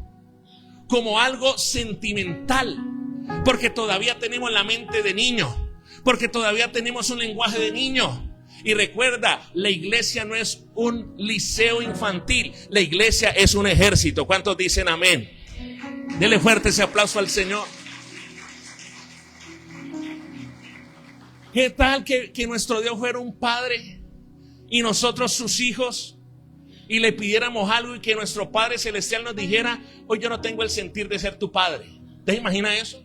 [SPEAKER 2] como algo sentimental, porque todavía tenemos la mente de niño, porque todavía tenemos un lenguaje de niño. Y recuerda, la iglesia no es un liceo infantil, la iglesia es un ejército. ¿Cuántos dicen amén? Dele fuerte ese aplauso al Señor. ¿Qué tal que nuestro Dios fuera un padre y nosotros sus hijos, y le pidiéramos algo y que nuestro Padre Celestial nos dijera, hoy yo no tengo el sentir de ser tu padre? ¿Te imaginas eso?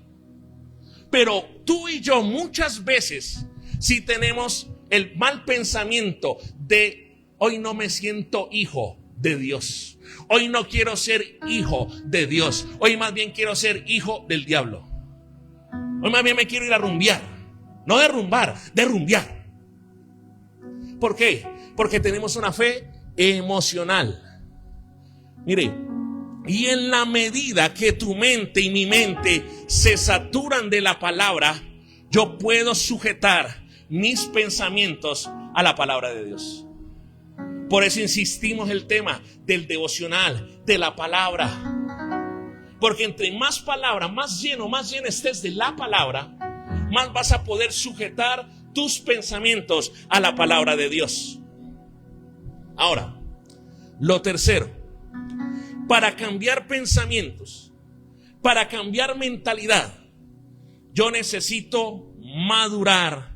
[SPEAKER 2] Pero tú y yo muchas veces sí tenemos el mal pensamiento de, hoy no me siento hijo de Dios, hoy no quiero ser hijo de Dios, hoy más bien quiero ser hijo del diablo, hoy más bien me quiero ir a rumbear. No derrumbar, de rumbear. ¿Por qué? Porque tenemos una fe emocional. Mire, y en la medida que tu mente y mi mente se saturan de la palabra, yo puedo sujetar mis pensamientos a la palabra de Dios. Por eso insistimos el tema del devocional, de la palabra. Porque entre más palabra, más lleno estés de la palabra, más vas a poder sujetar tus pensamientos a la palabra de Dios. Ahora, lo tercero, para cambiar pensamientos, para cambiar mentalidad, yo necesito madurar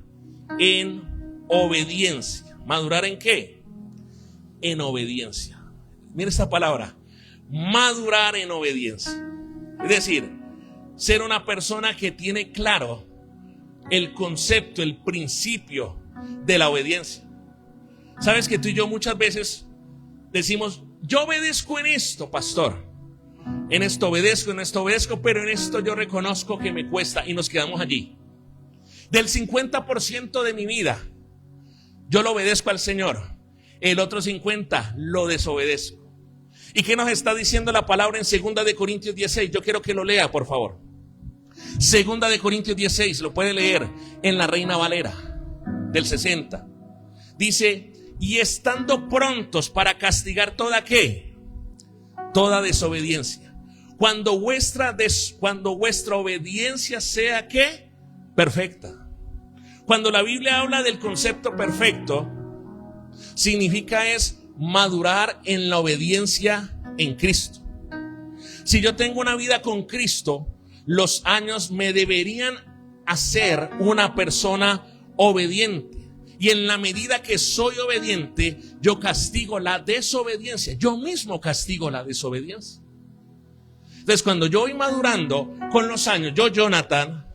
[SPEAKER 2] en obediencia. ¿Madurar en qué? En obediencia. Mira esta palabra, madurar en obediencia. Es decir, ser una persona que tiene claro el concepto, el principio de la obediencia. Sabes que tú y yo muchas veces decimos, yo obedezco en esto, pastor, en esto obedezco, pero en esto yo reconozco que me cuesta, y nos quedamos allí. Del 50% de mi vida yo lo obedezco al Señor, el otro 50% lo desobedezco. ¿Y qué nos está diciendo la palabra en 2 de Corintios 16? Yo quiero que lo lea, por favor. 2 de Corintios 16, lo puede leer en la Reina Valera del 60. Dice, y estando prontos para castigar toda ¿qué? Toda desobediencia. Cuando vuestra obediencia sea ¿qué? Perfecta. Cuando la Biblia habla del concepto perfecto, significa es madurar en la obediencia en Cristo. Si yo tengo una vida con Cristo, los años me deberían hacer una persona obediente. Y en la medida que soy obediente, yo castigo la desobediencia. Yo mismo castigo la desobediencia. Entonces, cuando yo voy madurando con los años, yo, Jonathan,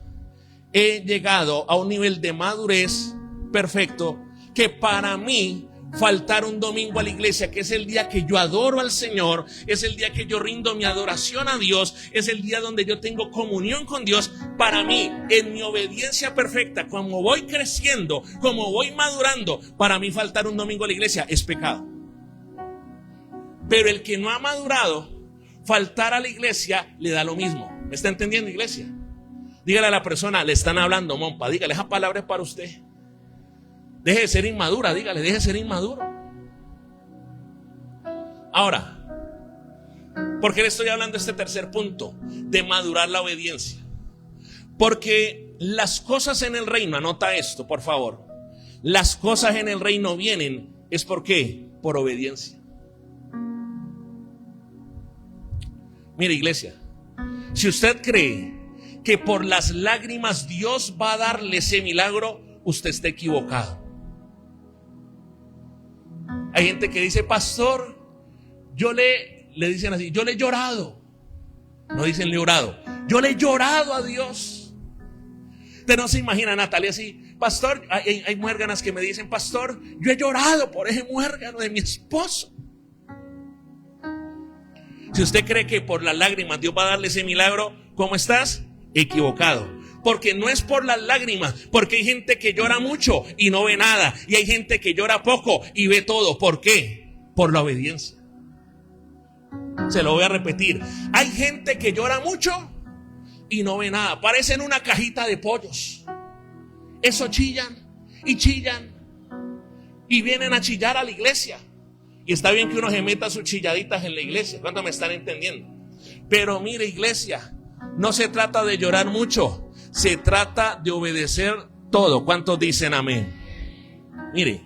[SPEAKER 2] he llegado a un nivel de madurez perfecto que para mí faltar un domingo a la iglesia, que es el día que yo adoro al Señor, es el día que yo rindo mi adoración a Dios, es el día donde yo tengo comunión con Dios, para mí, en mi obediencia perfecta, como voy creciendo, como voy madurando, para mí faltar un domingo a la iglesia es pecado. Pero el que no ha madurado, faltar a la iglesia le da lo mismo. ¿Me está entendiendo, iglesia? Dígale a la persona, le están hablando, mompa, dígale, esa palabra es para usted. Deje de ser inmadura, dígale, deje de ser inmaduro. Ahora, ¿por qué le estoy hablando de este tercer punto? De madurar la obediencia. Porque las cosas en el reino, anota esto, por favor. Las cosas en el reino vienen, ¿es por qué? Por obediencia. Mire, iglesia, si usted cree que por las lágrimas Dios va a darle ese milagro, usted está equivocado. Hay gente que dice, pastor, le dicen así, yo le he llorado. No dicen le he orado. Yo le he llorado a Dios. Usted no se imagina, Natalia, así, pastor, hay muérganas que me dicen, pastor, yo he llorado por ese muérgano de mi esposo. Si usted cree que por las lágrimas Dios va a darle ese milagro, ¿cómo estás? Equivocado. Porque no es por las lágrimas, porque hay gente que llora mucho y no ve nada, y hay gente que llora poco y ve todo. ¿Por qué? Por la obediencia. Se lo voy a repetir. Hay gente que llora mucho y no ve nada. Parecen una cajita de pollos. Eso chillan y vienen a chillar a la iglesia. Y está bien que uno se meta sus chilladitas en la iglesia. ¿Cuánto me están entendiendo? Pero mire, iglesia, no se trata de llorar mucho. Se trata de obedecer todo. ¿Cuántos dicen amén? Mire,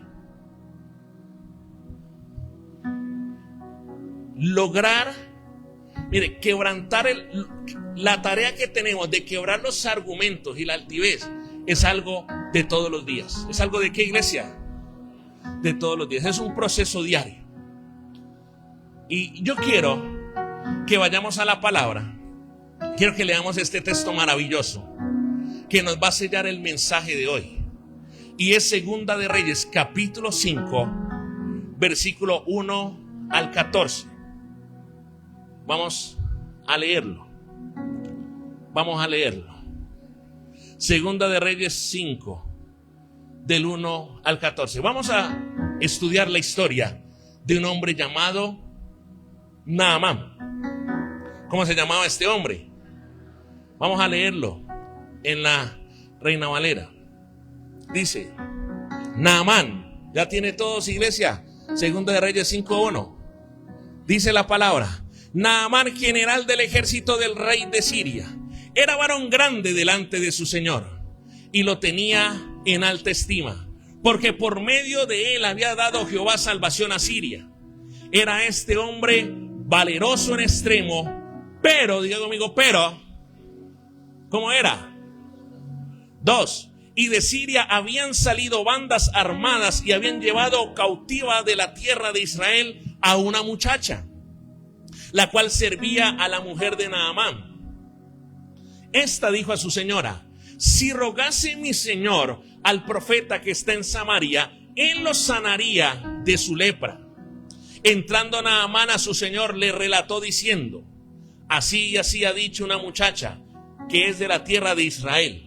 [SPEAKER 2] quebrantar la tarea que tenemos de quebrar los argumentos y la altivez es algo de todos los días. ¿Es algo de qué, iglesia? De todos los días. Es un proceso diario. Y yo quiero que vayamos a la palabra. Quiero que leamos este texto maravilloso que nos va a sellar el mensaje de hoy. Y es Segunda de Reyes, capítulo 5, versículo 1 al 14. Vamos a leerlo. Segunda de Reyes 5, del 1 al 14. Vamos a estudiar la historia de un hombre llamado Naamán. ¿Cómo se llamaba este hombre? Vamos a leerlo en la Reina Valera. Dice, Naamán, ya tiene todos, iglesia. Segunda de Reyes 5:1. Dice la palabra: Naamán, general del ejército del rey de Siria, era varón grande delante de su señor y lo tenía en alta estima, porque por medio de él había dado Jehová salvación a Siria. Era este hombre valeroso en extremo, pero, diga conmigo, pero, ¿cómo era? 2. Y de Siria habían salido bandas armadas y habían llevado cautiva de la tierra de Israel a una muchacha, la cual servía a la mujer de Naamán. Esta dijo a su señora: si rogase mi señor al profeta que está en Samaria, él lo sanaría de su lepra. Entrando Naamán a su señor, le relató diciendo: así y así ha dicho una muchacha que es de la tierra de Israel.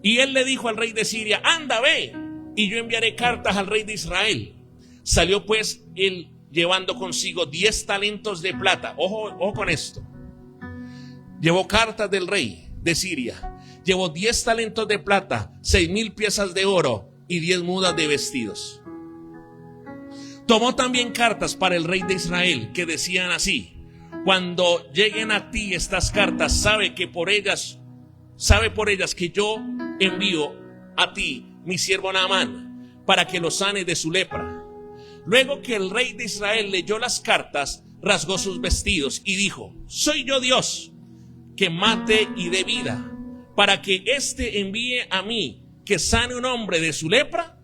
[SPEAKER 2] Y él le dijo al rey de Siria: anda, ve, y yo enviaré cartas al rey de Israel. Salió pues él llevando consigo 10 talentos de plata. Ojo con esto. Llevó cartas del rey de Siria. Llevó 10 talentos de plata, 6,000 piezas de oro y 10 mudas de vestidos. Tomó también cartas para el rey de Israel que decían así: cuando lleguen a ti estas cartas, sabe por ellas que yo envío a ti mi siervo Naamán para que lo sane de su lepra. Luego que el rey de Israel leyó las cartas, rasgó sus vestidos y dijo: soy yo Dios que mate y dé vida, para que éste envíe a mí que sane un hombre de su lepra.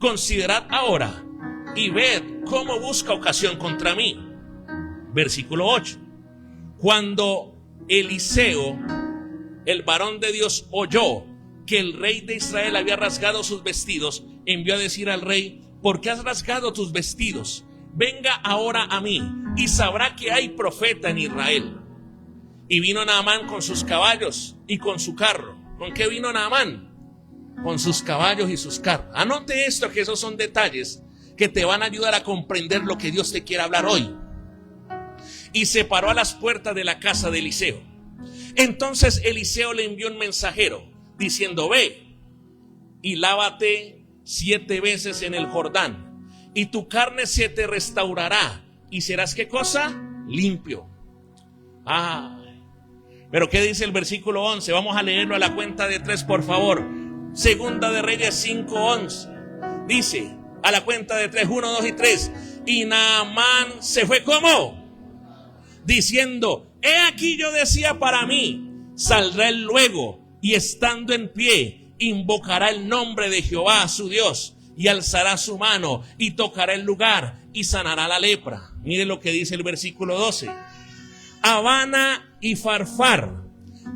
[SPEAKER 2] Considerad ahora y ved cómo busca ocasión contra mí. Versículo 8. Cuando Eliseo, el varón de Dios, oyó que el rey de Israel había rasgado sus vestidos, envió a decir al rey: ¿por qué has rasgado tus vestidos? Venga ahora a mí y sabrá que hay profeta en Israel. Y vino Naamán con sus caballos y con su carro. ¿Con qué vino Naamán? Con sus caballos y sus carros. Anote esto, que esos son detalles que te van a ayudar a comprender lo que Dios te quiere hablar hoy. Y se paró a las puertas de la casa de Eliseo. Entonces Eliseo le envió un mensajero diciendo: ve y lávate 7 veces en el Jordán, y tu carne se te restaurará, y serás, ¿qué cosa? Limpio. Pero ¿qué dice el versículo 11? Vamos a leerlo a la cuenta de 3, por favor. Segunda de Reyes 5:11. Dice, a la cuenta de 3, 1, 2 y 3. Y Naamán se fue, ¿cómo? Diciendo: he aquí, yo decía para mí, saldrá él luego, y estando en pie, invocará el nombre de Jehová su Dios, y alzará su mano, y tocará el lugar, y sanará la lepra. Mire lo que dice el versículo 12. Habana y Farfar,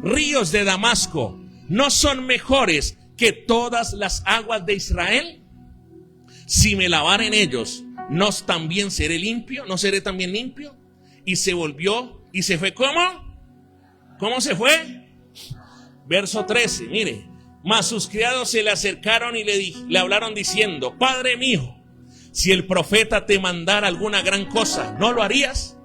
[SPEAKER 2] ríos de Damasco, ¿no son mejores que todas las aguas de Israel? Si me lavare en ellos, ¿no también seré limpio? ¿No seré también limpio? Y se volvió y se fue. ¿Cómo? ¿Cómo se fue? Verso 13, mire. Mas sus criados se le acercaron y le hablaron diciendo: Padre mío, si el profeta te mandara alguna gran cosa, ¿no lo harías?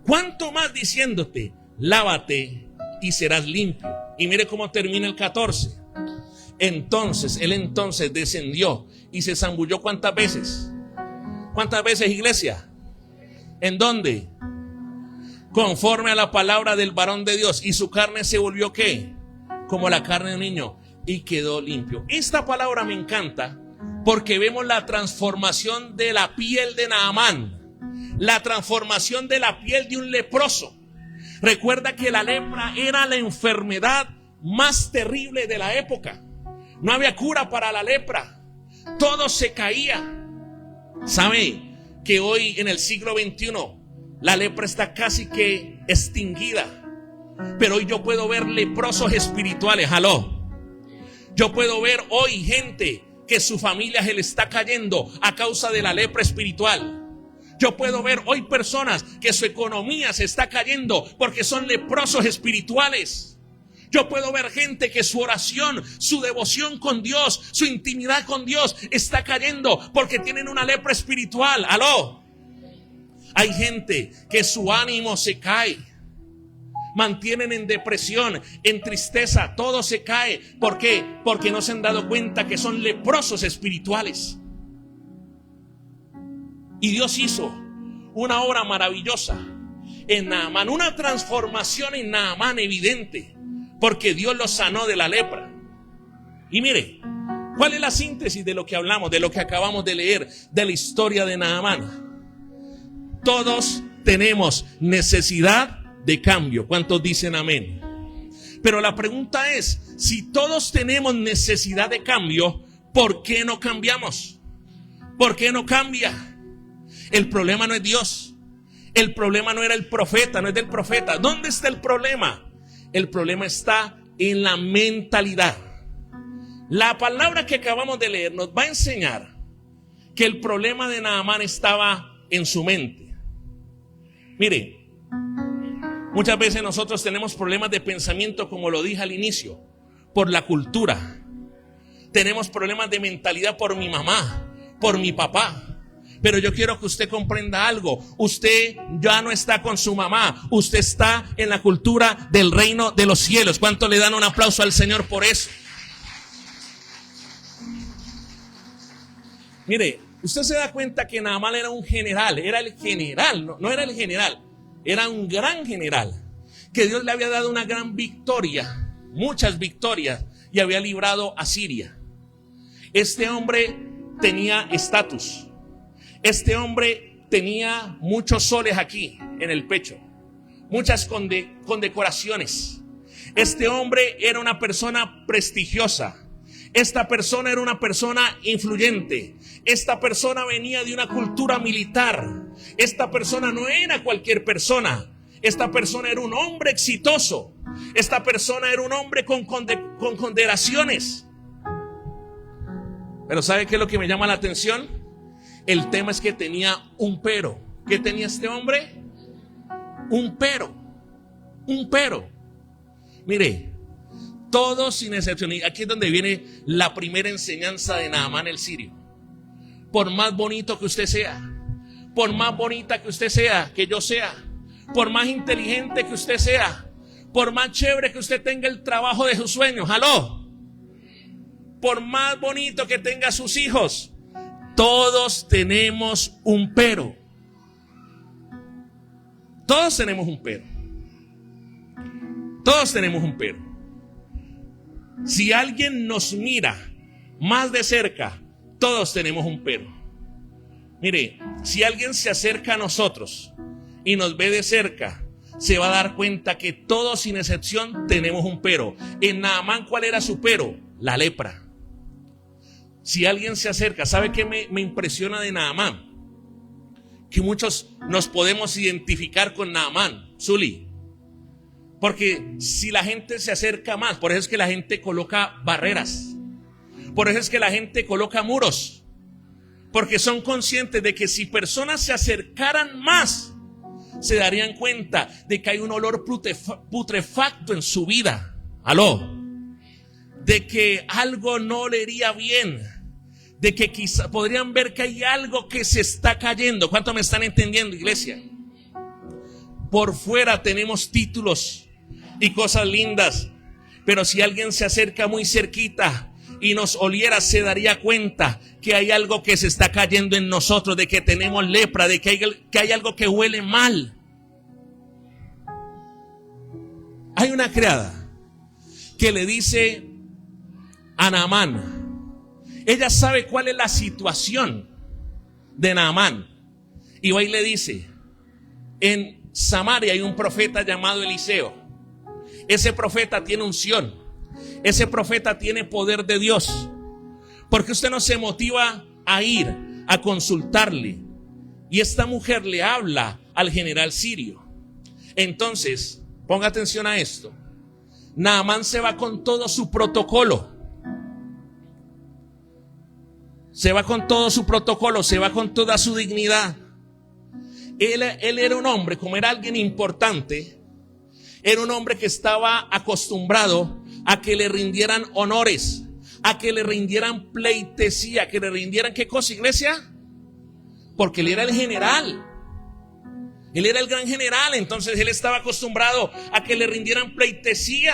[SPEAKER 2] ¿Cuánto más diciéndote: lávate y serás limpio? Y mire cómo termina el 14. Entonces él descendió y se zambulló. ¿Cuántas veces? ¿Cuántas veces, iglesia? ¿En dónde? Conforme a la palabra del varón de Dios. Y su carne se volvió, ¿qué? Como la carne de un niño, y quedó limpio. Esta palabra me encanta porque vemos la transformación de la piel de Naamán, la transformación de la piel de un leproso. Recuerda que la lepra era la enfermedad más terrible de la época. No había cura para la lepra, todo se caía. ¿Sabe que hoy en el siglo XXI la lepra está casi que extinguida? Pero hoy yo puedo ver leprosos espirituales. ¡Aló! Yo puedo ver hoy gente que su familia se le está cayendo a causa de la lepra espiritual. Yo puedo ver hoy personas que su economía se está cayendo porque son leprosos espirituales. Yo puedo ver gente que su oración, su devoción con Dios, su intimidad con Dios está cayendo porque tienen una lepra espiritual. ¡Aló! Hay gente que su ánimo se cae. Mantienen en depresión, en tristeza, todo se cae. ¿Por qué? Porque no se han dado cuenta que son leprosos espirituales. Y Dios hizo una obra maravillosa en Naamán, una transformación en Naamán evidente, porque Dios lo sanó de la lepra. Y mire, ¿cuál es la síntesis de lo que hablamos, de lo que acabamos de leer, de la historia de Naamán? Todos tenemos necesidad de cambio. ¿Cuántos dicen amén? Pero la pregunta es, si todos tenemos necesidad de cambio, ¿por qué no cambiamos? ¿Por qué no cambia? El problema no es Dios. El problema no era el profeta, no es del profeta. ¿Dónde está el problema? El problema está en la mentalidad. La palabra que acabamos de leer nos va a enseñar que el problema de Naamán estaba en su mente. Mire, muchas veces nosotros tenemos problemas de pensamiento, como lo dije al inicio, por la cultura. Tenemos problemas de mentalidad por mi mamá, por mi papá. Pero yo quiero que usted comprenda algo. Usted ya no está con su mamá. Usted está en la cultura del reino de los cielos. ¿Cuánto le dan un aplauso al Señor por eso? Mire, Usted se da cuenta que Naamán era un general, era el general, no era el general, era un gran general, que Dios le había dado una gran victoria, muchas victorias, y había librado a Siria. Este hombre tenía estatus, este hombre tenía muchos soles aquí en el pecho, muchas condecoraciones. Este hombre era una persona prestigiosa. Esta persona era una persona influyente. Esta persona venía de una cultura militar. Esta persona no era cualquier persona. Esta persona era un hombre exitoso. Esta persona era un hombre con condecoraciones. Pero ¿sabe qué es lo que me llama la atención? El tema es que tenía un pero. ¿Qué tenía este hombre? Un pero. Un pero. Mire, todos sin excepción, y aquí es donde viene la primera enseñanza de Naamán el sirio. Por más bonito que usted sea, por más bonita que usted sea, que yo sea, por más inteligente que usted sea, por más chévere que usted tenga el trabajo de sus sueños, ¡aló! Por más bonito que tenga sus hijos, todos tenemos un pero. Todos tenemos un pero. Todos tenemos un pero. Si alguien nos mira más de cerca, todos tenemos un pero. Mire, si alguien se acerca a nosotros y nos ve de cerca, se va a dar cuenta que todos sin excepción tenemos un pero. En Naamán, ¿cuál era su pero? La lepra. Si alguien se acerca, ¿sabe qué me impresiona de Naamán? Que muchos nos podemos identificar con Naamán, Zuli. Porque si la gente se acerca más, por eso es que la gente coloca barreras, por eso es que la gente coloca muros, porque son conscientes de que si personas se acercaran más, se darían cuenta de que hay un olor putrefacto en su vida, aló, de que algo no le iría bien, de que quizá podrían ver que hay algo que se está cayendo. ¿Cuánto me están entendiendo, iglesia? Por fuera tenemos títulos y cosas lindas, pero si alguien se acerca muy cerquita y nos oliera, se daría cuenta que hay algo que se está cayendo en nosotros, de que tenemos lepra, de que hay algo que huele mal. Hay una criada que le dice a Naamán, ella sabe cuál es la situación de Naamán, y va y le dice, en Samaria hay un profeta llamado Eliseo. Ese profeta tiene unción. Ese profeta tiene poder de Dios. ¿Por qué usted no se motiva a ir a consultarle? Y esta mujer le habla al general sirio. Entonces, ponga atención a esto. Naamán se va con todo su protocolo. Se va con todo su protocolo, se va con toda su dignidad. Él era un hombre, como era alguien importante, era un hombre que estaba acostumbrado a que le rindieran honores, a que le rindieran pleitesía, que le rindieran, ¿qué cosa, iglesia? Porque él era el general. Él era el gran general, entonces él estaba acostumbrado a que le rindieran pleitesía.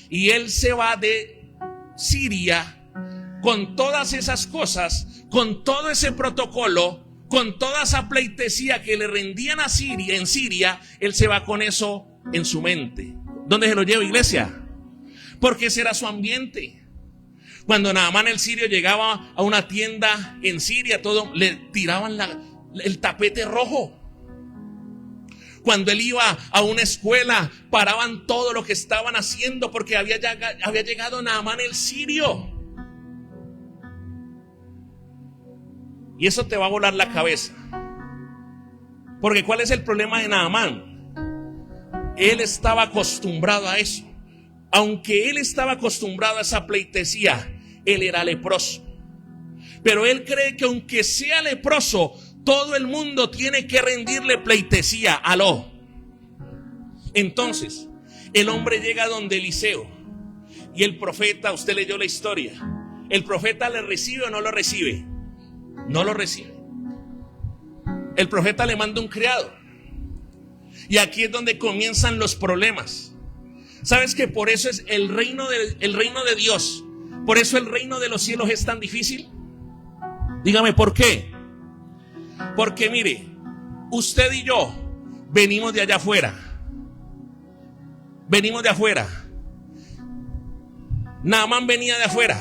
[SPEAKER 2] Y él se va de Siria con todas esas cosas, con todo ese protocolo, con toda esa pleitesía que le rendían a Siria, en Siria, él se va con eso en su mente. ¿Dónde se lo lleva, iglesia? Porque ese era su ambiente. Cuando Naamán el sirio llegaba a una tienda en Siria, todo le tiraban el tapete rojo. Cuando él iba a una escuela, paraban todo lo que estaban haciendo porque había llegado Naamán el sirio. Y eso te va a volar la cabeza. Porque ¿cuál es el problema de Naamán? Él estaba acostumbrado a eso. Aunque él estaba acostumbrado a esa pleitesía, él era leproso. Pero él cree que aunque sea leproso, todo el mundo tiene que rendirle pleitesía. Aló. Entonces, el hombre llega donde Eliseo. Y el profeta, usted leyó la historia. ¿El profeta le recibe o no lo recibe? No lo recibe. El profeta le manda un criado. Y aquí es donde comienzan los problemas. ¿Sabes que por eso es el reino de Dios? Por eso el reino de los cielos es tan difícil. Dígame por qué. Porque mire, usted y yo venimos de allá afuera. Venimos de afuera. Naamán venía de afuera.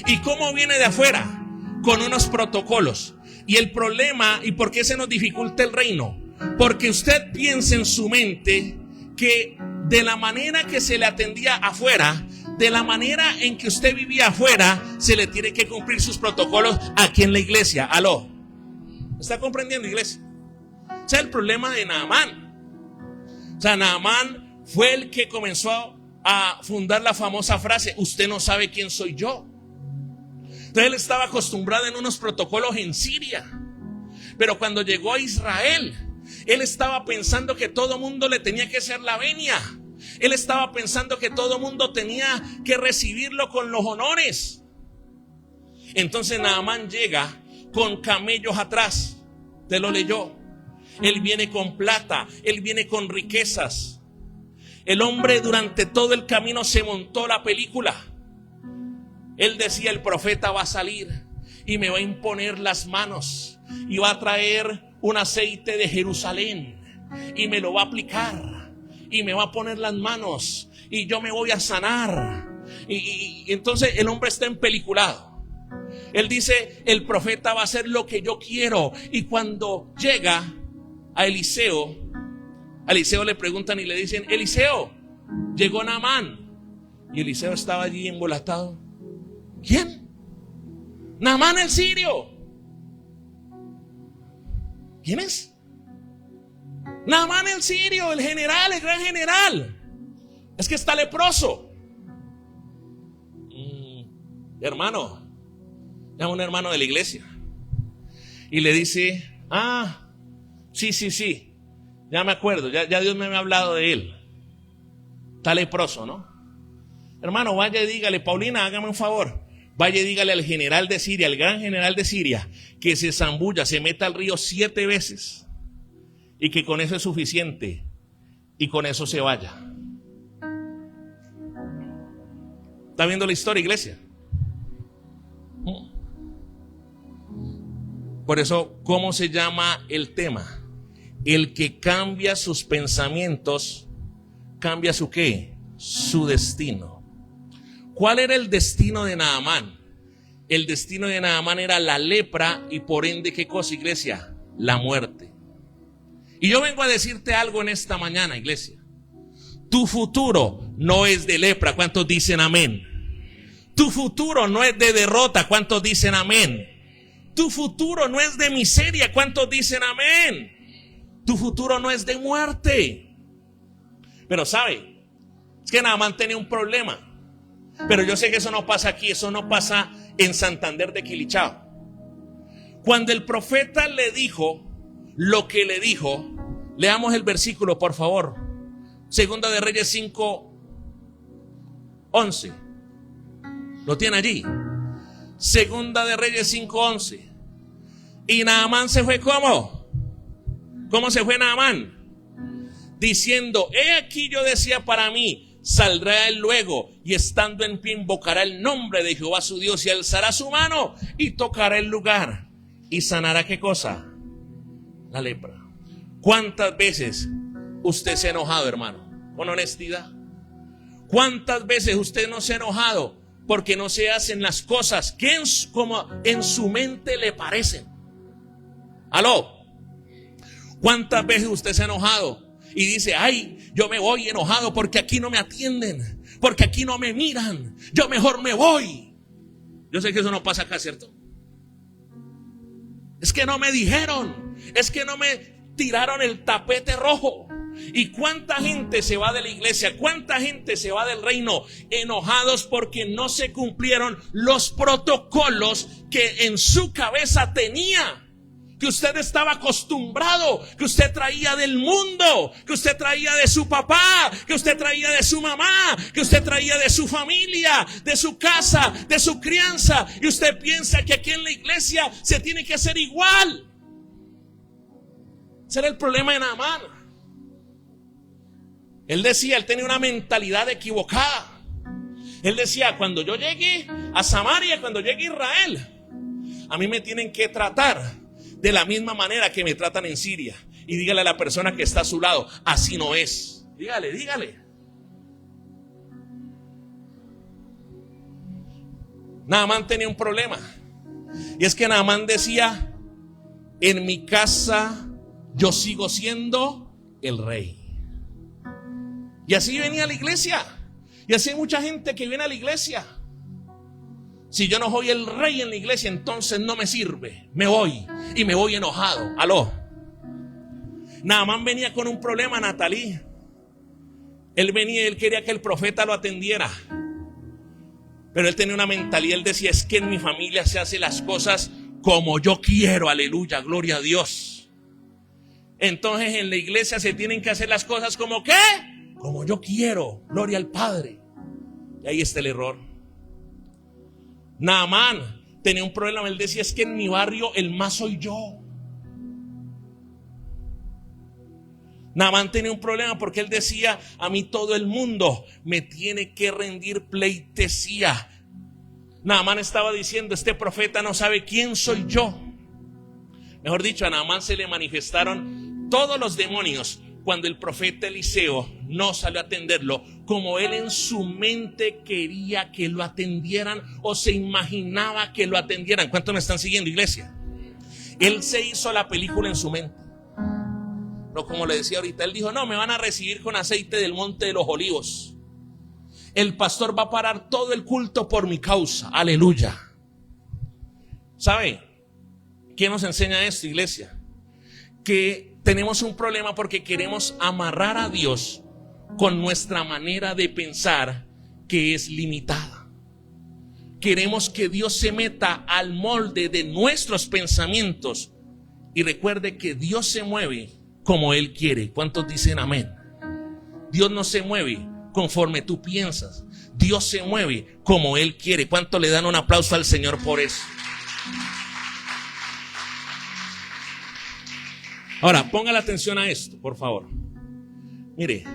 [SPEAKER 2] ¿Y cómo viene de afuera? Con unos protocolos. Y el problema, ¿y por qué se nos dificulta el reino? Porque usted piensa en su mente que de la manera que se le atendía afuera, de la manera en que usted vivía afuera, se le tiene que cumplir sus protocolos aquí en la iglesia. ¿Aló? ¿Está comprendiendo, iglesia? O sea, el problema de Naamán. O sea, Naamán fue el que comenzó a fundar la famosa frase: usted no sabe quién soy yo. Entonces él estaba acostumbrado en unos protocolos en Siria. Pero cuando llegó a Israel, él estaba pensando que todo mundo le tenía que hacer la venia. Él estaba pensando que todo mundo tenía que recibirlo con los honores. Entonces Naamán llega con camellos atrás. Usted lo leyó. Él viene con plata, él viene con riquezas. El hombre durante todo el camino se montó la película. Él decía: el profeta va a salir y me va a imponer las manos y va a traer un aceite de Jerusalén y me lo va a aplicar y me va a poner las manos y yo me voy a sanar. Y entonces el hombre está empeliculado. Él dice: el profeta va a hacer lo que yo quiero. Y cuando llega a Eliseo le preguntan y le dicen: Eliseo, llegó Naamán. Y Eliseo estaba allí embolatado. ¿Quién? Naamán el sirio. ¿Quién es? Naamán el sirio, el general, el gran general. Es que está leproso. Hermano, llama a un hermano de la iglesia y le dice: sí, ya me acuerdo, ya Dios me ha hablado de él. Está leproso, ¿no? Hermano, vaya y dígale: Paulina, hágame un favor. Vaya y dígale al general de Siria, al gran general de Siria, que se zambulla, se meta al río 7 veces y que con eso es suficiente y con eso se vaya. ¿Está viendo la historia, iglesia? Por eso, ¿cómo se llama el tema? El que cambia sus pensamientos, cambia su ¿qué? Su destino. ¿Cuál era el destino de Naamán? El destino de Naamán era la lepra y por ende, ¿qué cosa, iglesia? La muerte. Y yo vengo a decirte algo en esta mañana, iglesia. Tu futuro no es de lepra. ¿Cuántos dicen amén? Tu futuro no es de derrota. ¿Cuántos dicen amén? Tu futuro no es de miseria. ¿Cuántos dicen amén? Tu futuro no es de muerte. Pero ¿sabe? Es que Naamán tenía un problema. Pero yo sé que eso no pasa aquí, eso no pasa en Santander de Quilichao. Cuando el profeta le dijo lo que le dijo, leamos el versículo, por favor. Segunda de Reyes 5:11. ¿Lo tiene allí? Segunda de Reyes 5:11. Y Naamán se fue ¿cómo? ¿Cómo se fue Naamán? Diciendo: he aquí yo decía para mí, saldrá él luego y estando en pie invocará el nombre de Jehová su Dios y alzará su mano y tocará el lugar y sanará ¿qué cosa? La lepra. ¿Cuántas veces usted se ha enojado, hermano? Con honestidad. ¿Cuántas veces usted no se ha enojado porque no se hacen las cosas que como en su mente le parecen? ¿Aló? ¿Cuántas veces usted se ha enojado y dice: ay, yo me voy enojado porque aquí no me atienden, porque aquí no me miran, yo mejor me voy? Yo sé que eso no pasa acá, ¿cierto? Es que no me dijeron, es que no me tiraron el tapete rojo. ¿Y cuánta gente se va de la iglesia? ¿Cuánta gente se va del reino enojados porque no se cumplieron los protocolos que en su cabeza tenía? Que usted estaba acostumbrado, que usted traía del mundo, que usted traía de su papá, que usted traía de su mamá, que usted traía de su familia, de su casa, de su crianza. Y usted piensa que aquí en la iglesia se tiene que hacer igual. Ese era el problema de Naamán. Él decía, él tenía una mentalidad equivocada. Él decía: cuando yo llegue a Samaria, cuando llegue a Israel, A mí me tienen que tratar de la misma manera que me tratan en Siria. Y dígale a la persona que está a su lado, así no es. Dígale. Naamán tenía un problema. Y es que Naamán decía, en mi casa yo sigo siendo el rey. Y así venía a la iglesia. Y así hay mucha gente que viene a la iglesia. Si yo no soy el rey en la iglesia, entonces no me sirve. Me voy. Y me voy enojado. Aló. Naamán venía con un problema, Natalí. Él venía y él quería que el profeta lo atendiera. Pero él tenía una mentalidad. Él decía, es que en mi familia se hacen las cosas como yo quiero. Aleluya, gloria a Dios. Entonces en la iglesia se tienen que hacer las cosas como ¿qué? Como yo quiero, gloria al Padre. Y ahí está el error. Naamán tenía un problema. Él decía, es que en mi barrio el más soy yo. Naamán tenía un problema porque él decía, a mí todo el mundo me tiene que rendir pleitesía. Naamán estaba diciendo, este profeta no sabe quién soy yo. Mejor dicho, a Naamán se le manifestaron todos los demonios cuando el profeta Eliseo no salió a atenderlo, como él en su mente quería que lo atendieran o se imaginaba que lo atendieran. ¿Cuántos me están siguiendo, iglesia? Él se hizo la película en su mente. No, como le decía ahorita, él dijo, no, me van a recibir con aceite del monte de los olivos. El pastor va a parar todo el culto por mi causa. Aleluya. ¿Sabe? ¿Quién nos enseña esto, iglesia? Que tenemos un problema porque queremos amarrar a Dios con nuestra manera de pensar que es limitada. Queremos que Dios se meta al molde de nuestros pensamientos. Y recuerde que Dios se mueve como Él quiere. ¿Cuántos dicen amén? Dios no se mueve conforme tú piensas. Dios se mueve como Él quiere. ¿Cuántos le dan un aplauso al Señor por eso? Ahora, ponga la atención a esto, por favor. Mire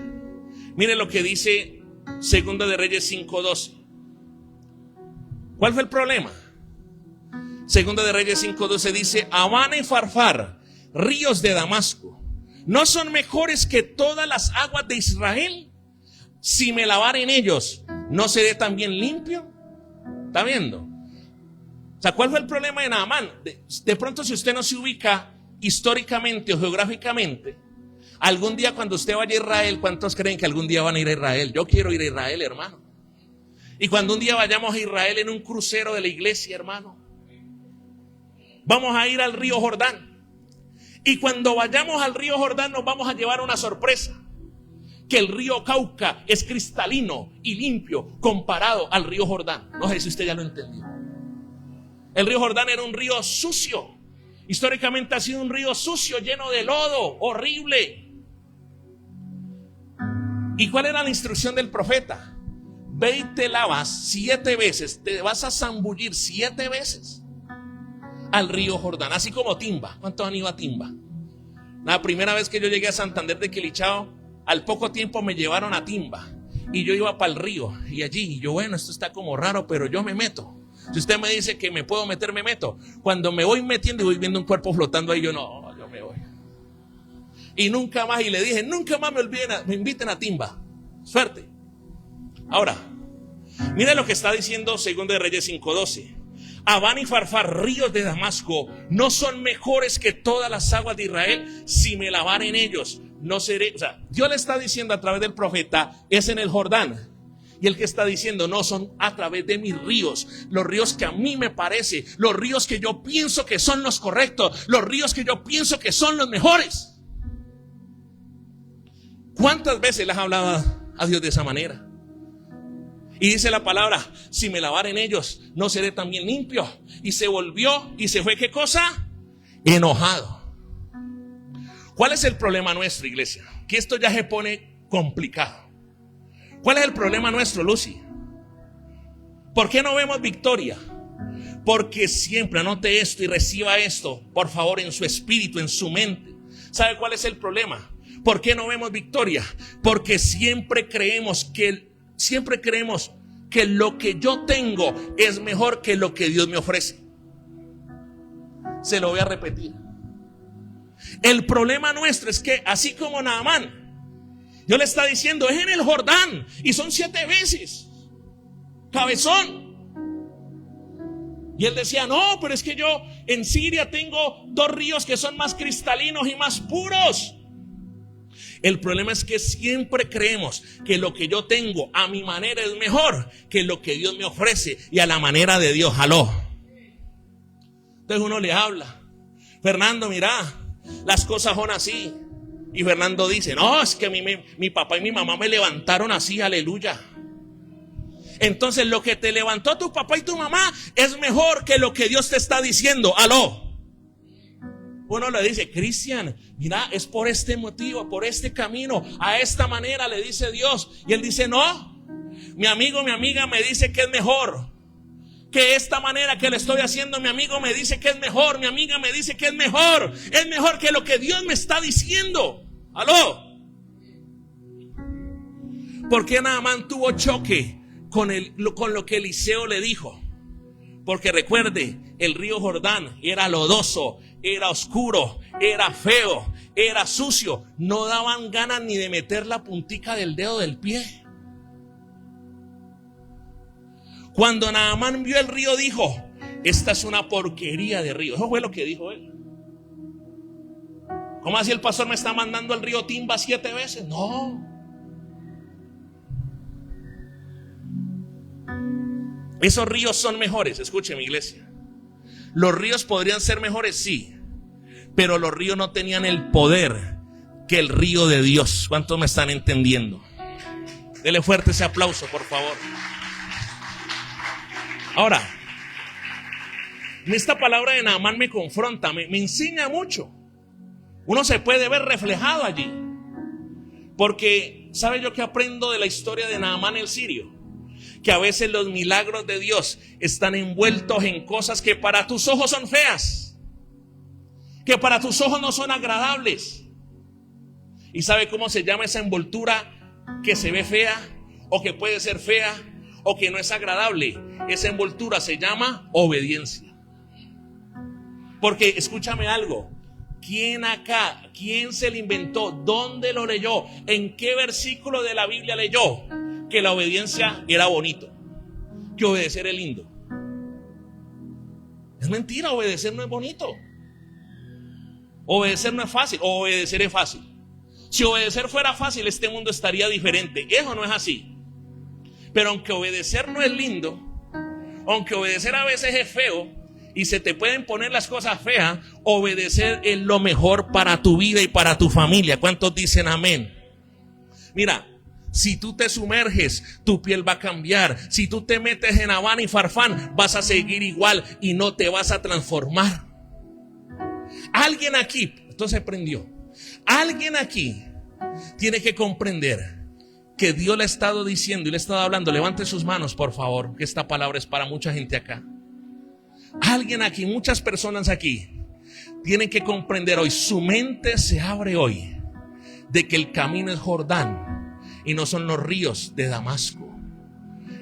[SPEAKER 2] lo que dice Segunda de Reyes 5:12. ¿Cuál fue el problema? Segunda de Reyes 5:12 dice, Abana y Farfar, ríos de Damasco, ¿no son mejores que todas las aguas de Israel? Si me lavare en ellos, ¿no seré también limpio? ¿Está viendo? O sea, ¿cuál fue el problema de Naamán? De pronto, si usted no se ubica históricamente o geográficamente, algún día cuando usted vaya a Israel, ¿cuántos creen que algún día van a ir a Israel? Yo quiero ir a Israel, hermano. Y cuando un día vayamos a Israel en un crucero de la iglesia, hermano, vamos a ir al río Jordán. Y cuando vayamos al río Jordán nos vamos a llevar una sorpresa. Que el río Cauca es cristalino y limpio comparado al río Jordán. No sé si usted ya lo entendió. El río Jordán era un río sucio. Históricamente ha sido un río sucio, lleno de lodo, horrible. ¿Y cuál era la instrucción del profeta? Ve y te lavas 7 veces, te vas a zambullir 7 veces al río Jordán, así como Timba. ¿Cuántos han ido a Timba? La primera vez que yo llegué a Santander de Quilichao, al poco tiempo me llevaron a Timba y yo iba para el río y allí, y yo, bueno, esto está como raro, pero yo me meto. Si usted me dice que me puedo meter, me meto. Cuando me voy metiendo y voy viendo un cuerpo flotando ahí, yo me voy. Y nunca más, y le dije, nunca más me inviten a Timba. Suerte. Ahora, mire lo que está diciendo Segunda de Reyes 5:12. Abana y Farfar, ríos de Damasco, ¿no son mejores que todas las aguas de Israel? Si me lavare en ellos, no seré. O sea, Dios le está diciendo a través del profeta, es en el Jordán. Y el que está diciendo, no, son a través de mis ríos, los ríos que a mí me parece, los ríos que yo pienso que son los correctos, los ríos que yo pienso que son los mejores. ¿Cuántas veces le has hablado a Dios de esa manera? Y dice la palabra, si me lavare en ellos, no seré también limpio. Y se volvió y se fue, ¿qué cosa? Enojado. ¿Cuál es el problema nuestro, iglesia? Que esto ya se pone complicado. ¿Cuál es el problema nuestro, Lucy? ¿Por qué no vemos victoria? Porque siempre, anote esto y reciba esto, por favor, en su espíritu, en su mente. ¿Sabe cuál es el problema? ¿Por qué no vemos victoria? Porque siempre creemos que lo que yo tengo es mejor que lo que Dios me ofrece. Se lo voy a repetir. El problema nuestro es que así como Naamán, Dios le está diciendo, es en el Jordán y son 7 veces. Cabezón. Y él decía, no, pero es que yo en Siria tengo 2 ríos que son más cristalinos y más puros. El problema es que siempre creemos que lo que yo tengo a mi manera es mejor que lo que Dios me ofrece y a la manera de Dios. Aló. Entonces uno le habla, Fernando, mira, las cosas son así. Y Fernando dice, no, es que mi papá y mi mamá me levantaron así, aleluya. Entonces lo que te levantó tu papá y tu mamá es mejor que lo que Dios te está diciendo. Aló. Uno le dice, Cristian, mira, es por este motivo, por este camino, a esta manera, le dice Dios. Y él dice, no, mi amigo, mi amiga me dice que es mejor. Que esta manera que le estoy haciendo, mi amigo me dice que es mejor, mi amiga me dice que es mejor que lo que Dios me está diciendo. Aló. ¿Por qué Naamán tuvo choque con lo que Eliseo le dijo? Porque recuerde, el río Jordán era lodoso, era oscuro, era feo, era sucio. No daban ganas ni de meter la puntica del dedo del pie. Cuando Naamán vio el río, dijo, esta es una porquería de río. Eso fue lo que dijo él. ¿Cómo así el pastor me está mandando al río Timba 7 veces? No. Esos ríos son mejores. Escúcheme, iglesia. Los ríos podrían ser mejores, sí, pero los ríos no tenían el poder que el río de Dios. ¿Cuántos me están entendiendo? Dele fuerte ese aplauso, por favor. Ahora, esta palabra de Naamán me confronta, me enseña mucho. Uno se puede ver reflejado allí. Porque, ¿sabe yo qué aprendo de la historia de Naamán el sirio? Que a veces los milagros de Dios están envueltos en cosas que para tus ojos son feas, que para tus ojos no son agradables. ¿Y sabe cómo se llama esa envoltura que se ve fea o que puede ser fea o que no es agradable? Esa envoltura se llama obediencia. Porque escúchame algo, ¿quién se lo inventó? ¿Dónde lo leyó? ¿En qué versículo de la Biblia leyó que la obediencia era bonito, que obedecer es lindo? Es mentira, obedecer no es bonito. Obedecer no es fácil, obedecer es fácil. Si obedecer fuera fácil, este mundo estaría diferente. Eso no es así. Pero aunque obedecer no es lindo, aunque obedecer a veces es feo y se te pueden poner las cosas feas, obedecer es lo mejor para tu vida y para tu familia. ¿Cuántos dicen amén? Mira, si tú te sumerges, tu piel va a cambiar. Si tú te metes en Habana y Farfán, vas a seguir igual y no te vas a transformar. Alguien aquí, esto se prendió. Alguien aquí tiene que comprender que Dios le ha estado diciendo y le ha estado hablando. Levante sus manos, por favor, que esta palabra es para mucha gente acá. Alguien aquí, muchas personas aquí tienen que comprender hoy, su mente se abre hoy, de que el camino es Jordán y no son los ríos de Damasco.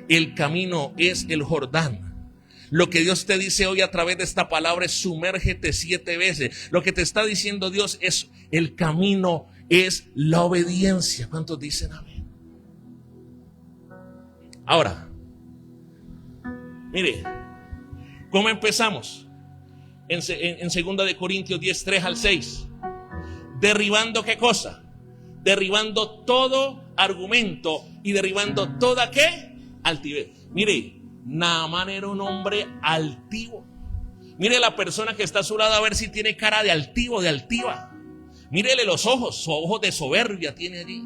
[SPEAKER 2] El camino es el Jordán. Lo que Dios te dice hoy a través de esta palabra es sumérgete 7 veces. Lo que te está diciendo Dios es el camino, es la obediencia. ¿Cuántos dicen amén? Ahora, mire, ¿cómo empezamos? En 2 de Corintios 10, 3 al 6. Derribando ¿qué cosa? Derribando todo argumento y derribando toda ¿qué? Altivez. Mire, Naamán era un hombre altivo. Mire la persona que está a su lado a ver si tiene cara de altivo, de altiva. Mírele los ojos de soberbia tiene allí.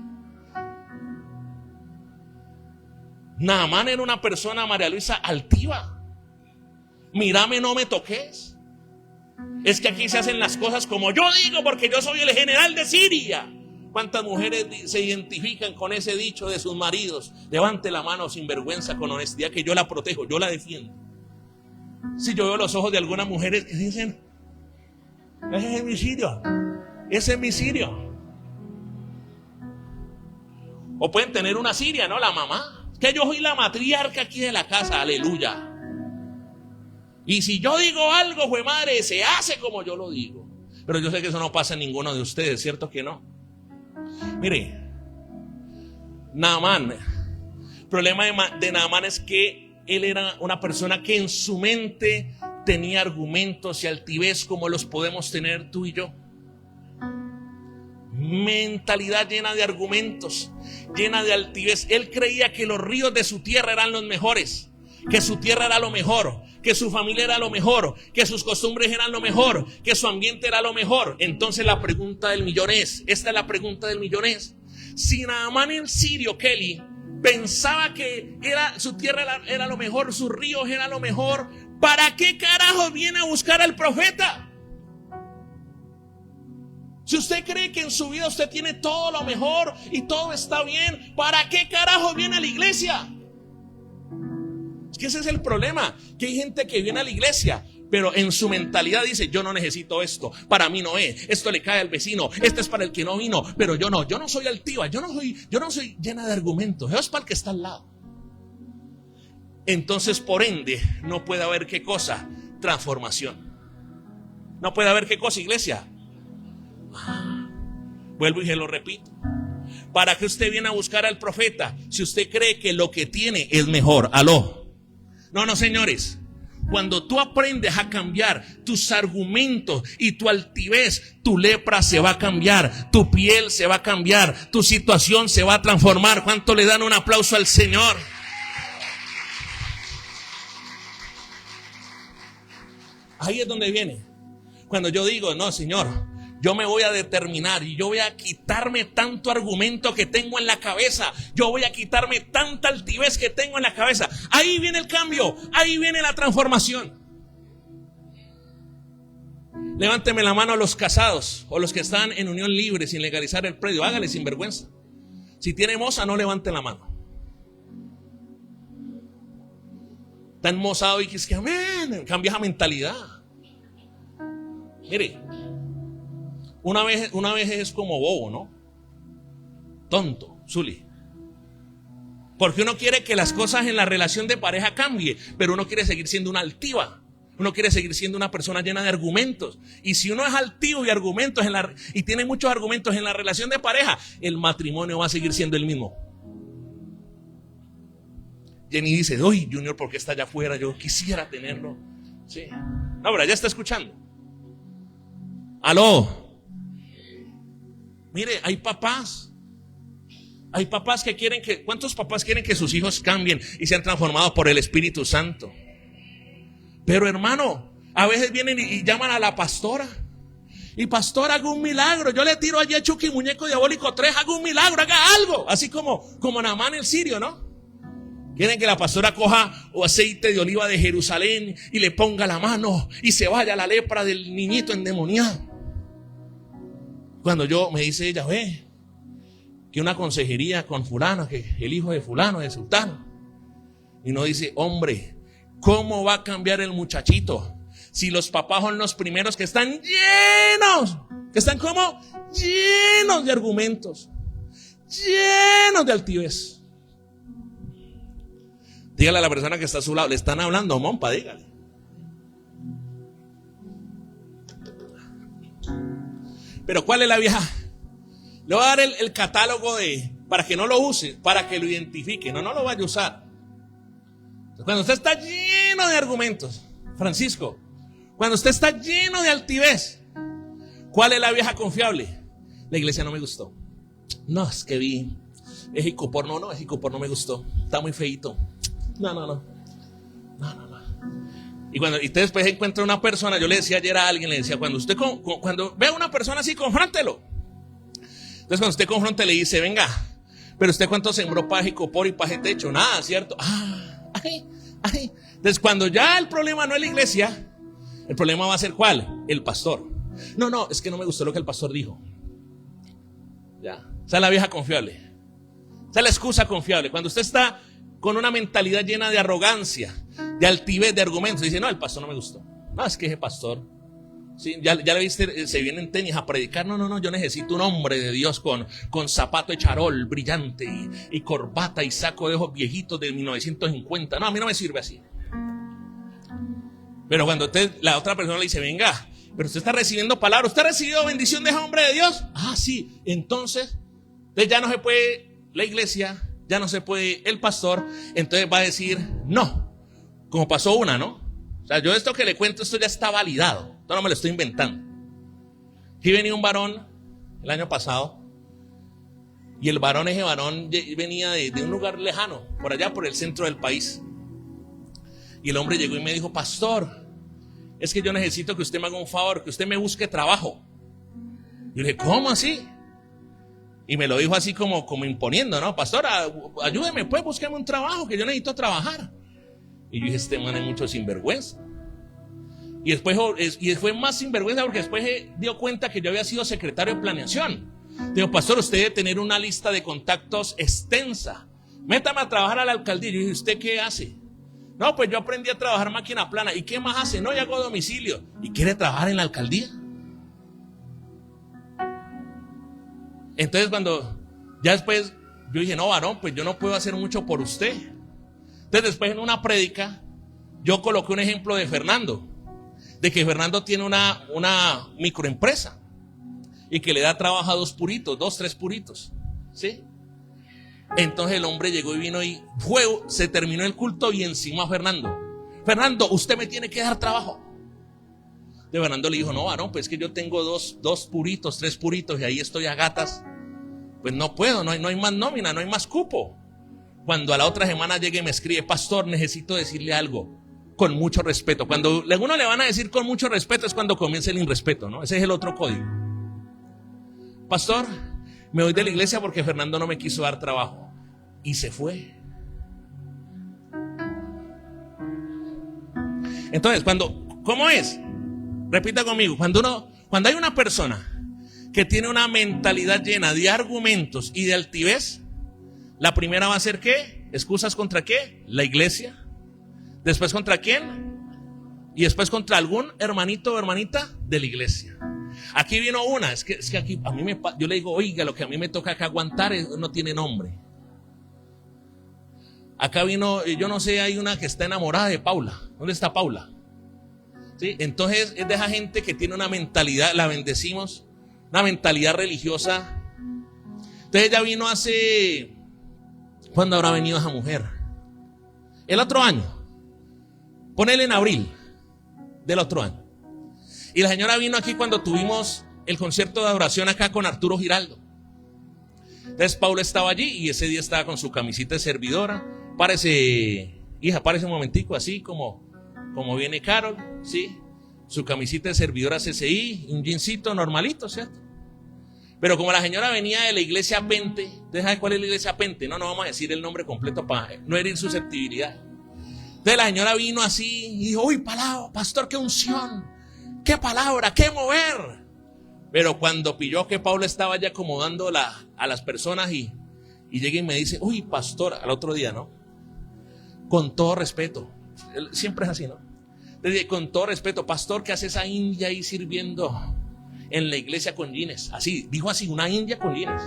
[SPEAKER 2] Naamán era una persona, María Luisa, altiva. Mírame, no me toques. Es que aquí se hacen las cosas como yo digo, porque yo soy el general de Siria. ¿Cuántas mujeres se identifican con ese dicho de sus maridos? Levante la mano sin vergüenza, con honestidad, que yo la protejo, yo la defiendo. Si yo veo los ojos de algunas mujeres que dicen, ese es mi sirio, ese es mi sirio. O pueden tener una siria, ¿no? La mamá. Que yo soy la matriarca aquí de la casa, aleluya. Y si yo digo algo, jue madre, se hace como yo lo digo. Pero yo sé que eso no pasa en ninguno de ustedes, ¿cierto que no? Mire, Naamán, el problema de Naamán es que él era una persona que en su mente tenía argumentos y altivez como los podemos tener tú y yo. Mentalidad llena de argumentos, llena de altivez. Él creía que los ríos de su tierra eran los mejores, que su tierra era lo mejor, que su familia era lo mejor, que sus costumbres eran lo mejor, que su ambiente era lo mejor. Entonces la pregunta del millón es, esta es la pregunta del millón es, si Naamán el sirio, Kelly, pensaba que su tierra era lo mejor, sus ríos eran lo mejor, ¿para qué carajo viene a buscar al profeta? Si usted cree que en su vida usted tiene todo lo mejor y todo está bien, ¿para qué carajo viene a la iglesia? Es que ese es el problema, que hay gente que viene a la iglesia, pero en su mentalidad dice, yo no necesito esto, para mí no es, esto le cae al vecino, esto es para el que no vino, pero yo no soy altiva, yo no soy llena de argumentos, eso es para el que está al lado. Entonces, por ende, no puede haber qué cosa, transformación. No puede haber qué cosa, iglesia. Vuelvo y se lo repito. ¿Para qué usted viene a buscar al profeta si usted cree que lo que tiene es mejor? Aló. No, señores. Cuando tú aprendes a cambiar tus argumentos y tu altivez, tu lepra se va a cambiar, tu piel se va a cambiar, tu situación se va a transformar. ¿Cuánto le dan un aplauso al Señor? Ahí es donde viene. Cuando yo digo, no, Señor, yo me voy a determinar y yo voy a quitarme tanto argumento que tengo en la cabeza. Yo voy a quitarme tanta altivez que tengo en la cabeza. Ahí viene el cambio, ahí viene la transformación. Levánteme la mano a los casados o los que están en unión libre sin legalizar el predio. Hágale sin vergüenza. Si tiene moza, no levanten la mano. Está enmozado y que es que amén, cambia esa mentalidad. Mire, una vez es como bobo, ¿no? Tonto, Zuli. Porque uno quiere que las cosas en la relación de pareja cambie, pero uno quiere seguir siendo una altiva. Uno quiere seguir siendo una persona llena de argumentos. Y si uno es altivo y argumentos y tiene muchos argumentos en la relación de pareja, el matrimonio va a seguir siendo el mismo. Jenny dice, uy, Junior, ¿por qué está allá afuera? Yo quisiera tenerlo. Sí. No, pero ya está escuchando. Aló. Mire, hay papás que quieren ¿cuántos papás quieren que sus hijos cambien y sean transformados por el Espíritu Santo? Pero hermano, a veces vienen y llaman a la pastora. Y pastora, haga un milagro. Yo le tiro allí a Chucky, muñeco diabólico 3, haga un milagro, haga algo. Así como Naamán el sirio, ¿no? Quieren que la pastora coja aceite de oliva de Jerusalén y le ponga la mano y se vaya la lepra del niñito endemoniado. Cuando me dice ella, ve, que una consejería con fulano, que el hijo de fulano, de sultano. Y no dice, hombre, ¿cómo va a cambiar el muchachito? Si los papás son los primeros que están llenos, que están como llenos de argumentos, llenos de altivez. Dígale a la persona que está a su lado, le están hablando, mompa, dígale. Pero ¿cuál es la vieja? Le voy a dar el catálogo para que no lo use, para que lo identifique. No lo vaya a usar. Cuando usted está lleno de argumentos, Francisco, cuando usted está lleno de altivez, ¿cuál es la vieja confiable? La iglesia no me gustó. No, es que vi Ejicoporno, no, Ejicoporno me gustó. Está muy feíto. No. Y después encuentra una persona, yo le decía ayer a alguien, le decía, cuando ve a una persona así, confróntelo. Entonces cuando usted confronte le dice, venga, pero usted cuánto sembró para Jicopor y para techo, nada, ¿cierto? Entonces cuando ya el problema no es la iglesia, el problema va a ser ¿cuál? El pastor. No, es que no me gustó lo que el pastor dijo. Ya, esa es la vieja confiable. Esa es la excusa confiable. Cuando usted está con una mentalidad llena de arrogancia, de altivez, de argumentos, dice, no, el pastor no me gustó. No, es que ese pastor, ¿sí? ya le viste, se viene en tenis a predicar. No, yo necesito un hombre de Dios con zapato de charol brillante y corbata y saco de ojos viejitos de 1950. No, a mí no me sirve así. Pero cuando la otra persona le dice, venga, pero usted está recibiendo palabra, ¿usted ha recibido bendición de ese hombre de Dios? Ah, sí. Entonces ya no se puede la iglesia, ya no se puede el pastor. Entonces va a decir, no, como pasó una, ¿no? O sea, yo esto que le cuento, esto ya está validado, esto no me lo estoy inventando. Aquí venía un varón el año pasado, y ese varón venía de un lugar lejano, por allá por el centro del país. Y el hombre llegó y me dijo, pastor, es que yo necesito que usted me haga un favor, que usted me busque trabajo. Yo le dije, ¿cómo así? Y me lo dijo así como imponiendo, ¿no? Pastor, ayúdeme, pues, búsqueme un trabajo, que yo necesito trabajar. Y yo dije, este man es mucho sinvergüenza. Y después fue más sinvergüenza porque después dio cuenta que yo había sido secretario de planeación. Digo, pastor, usted debe tener una lista de contactos extensa. Métame a trabajar a la alcaldía. Y yo dije, ¿usted qué hace? No, pues yo aprendí a trabajar máquina plana. ¿Y qué más hace? No, yo hago domicilio. ¿Y quiere trabajar en la alcaldía? Entonces ya después yo dije, no, varón, pues yo no puedo hacer mucho por usted. Entonces después en una prédica yo coloqué un ejemplo de Fernando, de que Fernando tiene una microempresa y que le da trabajo a 2, 3 puritos, ¿sí? Entonces el hombre llegó y vino y se terminó el culto y encima Fernando, usted me tiene que dar trabajo. De Fernando le dijo, no, varón, pues es que yo tengo 2 puritos, 3 puritos y ahí estoy a gatas. Pues no puedo, no hay más nómina, no hay más cupo. Cuando a la otra semana llegue y me escribe, pastor, necesito decirle algo con mucho respeto. Cuando a uno le van a decir con mucho respeto es cuando comienza el irrespeto, ¿no? Ese es el otro código. Pastor, me voy de la iglesia porque Fernando no me quiso dar trabajo. Y se fue. Entonces, ¿cómo es? Repita conmigo. Cuando hay una persona que tiene una mentalidad llena de argumentos y de altivez, la primera va a ser ¿qué? ¿Excusas contra qué? La iglesia. Después ¿contra quién? Y después contra algún hermanito o hermanita de la iglesia. Aquí vino una, es que aquí yo le digo, oiga, lo que a mí me toca acá aguantar no tiene nombre. Acá vino, yo no sé, hay una que está enamorada de Paula. ¿Dónde está Paula? ¿Sí? Entonces es de esa gente que tiene una mentalidad, la bendecimos, una mentalidad religiosa. Entonces ella vino ¿cuándo habrá venido esa mujer? El otro año. Ponele en abril del otro año. Y la señora vino aquí cuando tuvimos el concierto de adoración acá con Arturo Giraldo. Entonces Paula estaba allí y ese día estaba con su camisita de servidora. Hija, párese un momentico, así como viene Carol, ¿sí? Su camisita de servidora CCI, un jeansito normalito, ¿cierto? Pero como la señora venía de la iglesia Pente, ¿usted sabe cuál es la iglesia Pente? No vamos a decir el nombre completo para no herir susceptibilidad. Entonces la señora vino así y dijo, uy, palabra, pastor, qué unción, qué palabra, qué mover. Pero cuando pilló que Pablo estaba ya acomodando a las personas y llega y me dice, uy, pastor, al otro día, ¿no? Con todo respeto, siempre es así, ¿no? Entonces, con todo respeto, pastor, ¿qué hace esa india ahí sirviendo en la iglesia con jeans? Así, dijo así, una india con jeans.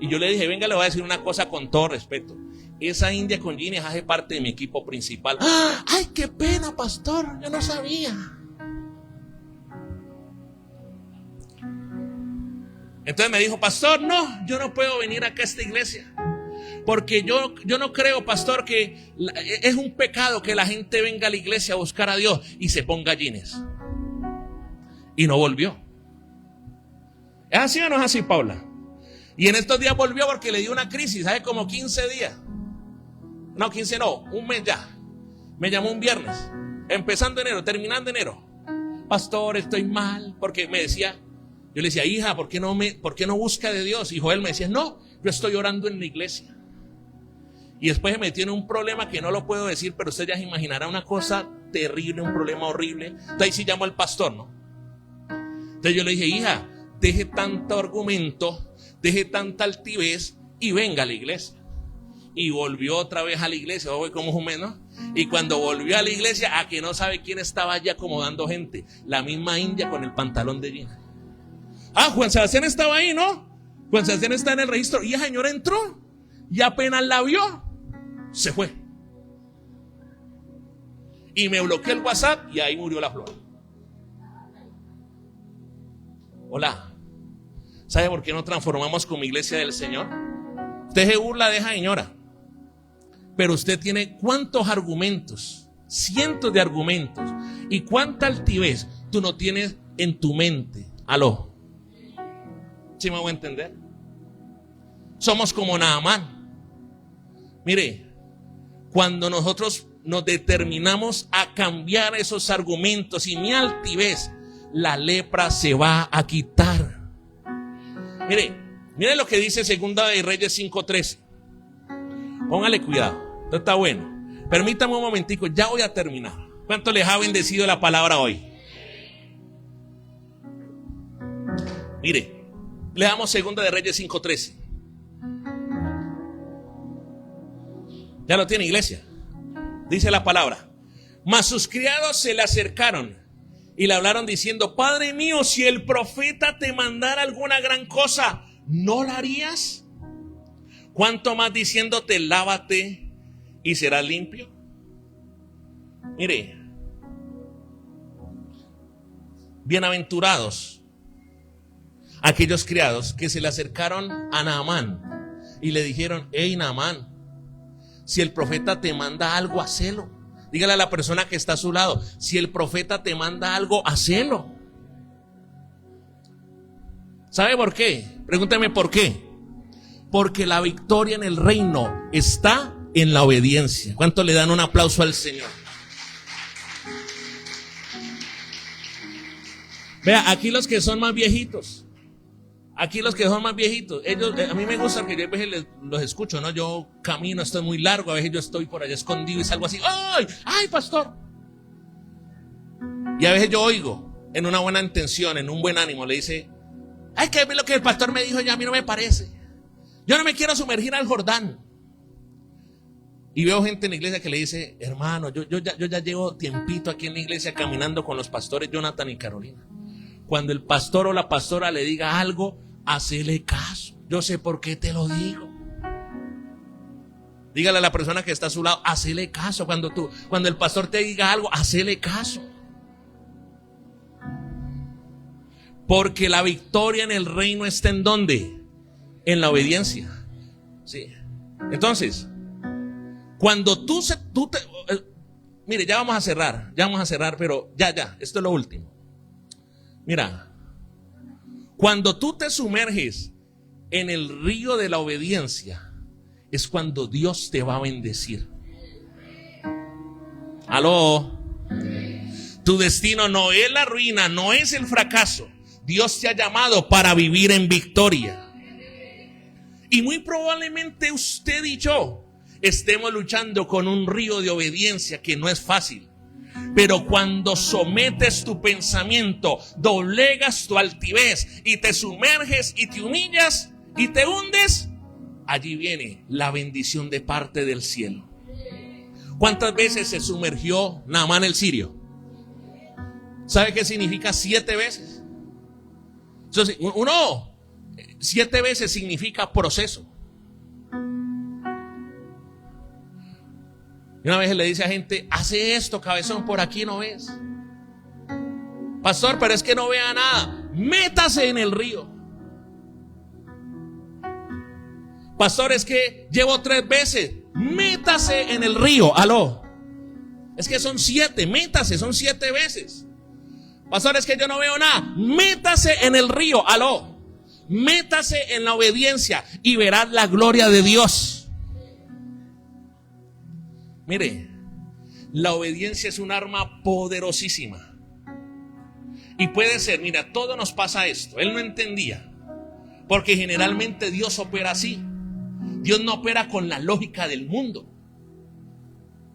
[SPEAKER 2] Y yo le dije, venga, le voy a decir una cosa con todo respeto. Esa india con jeans hace parte de mi equipo principal. ¡Ah! ¡Ay, qué pena, pastor! Yo no sabía. Entonces me dijo, pastor, no, yo no puedo venir acá a esta iglesia. Porque yo no creo, pastor, que es un pecado que la gente venga a la iglesia a buscar a Dios y se ponga jeans. Y no volvió. ¿Es así o no es así, Paula? Y en estos días volvió porque le dio una crisis, hace como 15 días. No, 15 no, un mes ya. Me llamó un viernes, empezando enero, terminando enero. Pastor, estoy mal, porque me decía, yo le decía, hija, ¿por qué no busca de Dios? Y Joel me decía, no, yo estoy orando en la iglesia. Y después se metió en un problema que no lo puedo decir, pero usted ya se imaginará una cosa terrible, un problema horrible. Entonces ahí sí llamó al pastor, ¿no? Entonces yo le dije, hija, deje tanto argumento, deje tanta altivez y venga a la iglesia. Y volvió otra vez a la iglesia, voy como un mes, ¿no? Y cuando volvió a la iglesia, a que no sabe quién estaba allí acomodando gente, la misma india con el pantalón de jeans. Ah, Juan Sebastián estaba ahí, ¿no? Juan Sebastián está en el registro. Y esa señora entró y apenas la vio, se fue. y me bloqueó el WhatsApp y ahí murió la flor. Hola, ¿sabe por qué no transformamos como iglesia del Señor? Usted se burla, deja de ñora, pero usted tiene cuántos argumentos, cientos de argumentos, y cuánta altivez tú no tienes en tu mente. Aló, ¿sí me voy a entender? Somos como Naamán. Mire, cuando nosotros nos determinamos a cambiar esos argumentos y mi altivez, la lepra se va a quitar. Mire lo que dice Segunda de Reyes 5:13. Póngale cuidado, esto está bueno. Permítame un momentico, ya voy a terminar. ¿Cuánto les ha bendecido la palabra hoy? Mire, le damos Segunda de Reyes 5:13. Ya lo tiene, iglesia. Dice la palabra: mas sus criados se le acercaron y le hablaron diciendo: Padre mío, si el profeta te mandara alguna gran cosa, ¿no la harías? ¿Cuánto más diciéndote: lávate y serás limpio? Mire, bienaventurados aquellos criados que se le acercaron a Naamán y le dijeron: hey Naamán, si el profeta te manda algo, hacelo. Dígale a la persona que está a su lado: si el profeta te manda algo, hacelo. ¿Sabe por qué? Pregúntame por qué. Porque la victoria en el reino está en la obediencia. ¿Cuánto le dan un aplauso al Señor? Vea, aquí los que son más viejitos, ellos, a mí me gusta que yo a veces los escucho, ¿no? Yo camino, estoy muy largo, a veces yo estoy por allá escondido y salgo así: ¡ay! ¡Ay, pastor! Y a veces yo oigo, en una buena intención, en un buen ánimo, le dice: ¡ay, que lo que el pastor me dijo ya a mí no me parece! Yo no me quiero sumergir al Jordán. Y veo gente en la iglesia que le dice: hermano, yo ya llevo tiempito aquí en la iglesia caminando con los pastores Jonathan y Carolina. Cuando el pastor o la pastora le diga algo, hacele caso. Yo sé por qué te lo digo. Dígale a la persona que está a su lado: hacele caso. Cuando el pastor te diga algo, hacele caso. Porque la victoria en el reino está ¿en dónde? En la obediencia. Sí. Entonces, cuando mire, ya vamos a cerrar, pero ya, esto es lo último. Mira, cuando tú te sumerges en el río de la obediencia, es cuando Dios te va a bendecir. Aló. Tu destino no es la ruina, no es el fracaso. Dios te ha llamado para vivir en victoria. Y muy probablemente usted y yo estemos luchando con un río de obediencia que no es fácil. Pero cuando sometes tu pensamiento, doblegas tu altivez y te sumerges y te humillas y te hundes, allí viene la bendición de parte del cielo. ¿Cuántas veces se sumergió Naamán el sirio? ¿Sabe qué significa 7 veces? Entonces, 7 veces significa proceso. Y una vez le dice a gente: hace esto, cabezón, por aquí no ves. Pastor, pero es que no vea nada. Métase en el río. Pastor, es que llevo 3 veces. Métase en el río. Aló. Es que son 7, métase, son 7 veces. Pastor, es que yo no veo nada. Métase en el río. Aló. Métase en la obediencia y verás la gloria de Dios. Mire, la obediencia es un arma poderosísima. Y puede ser, mira, todo nos pasa esto. Él no entendía, porque generalmente Dios opera así. Dios no opera con la lógica del mundo.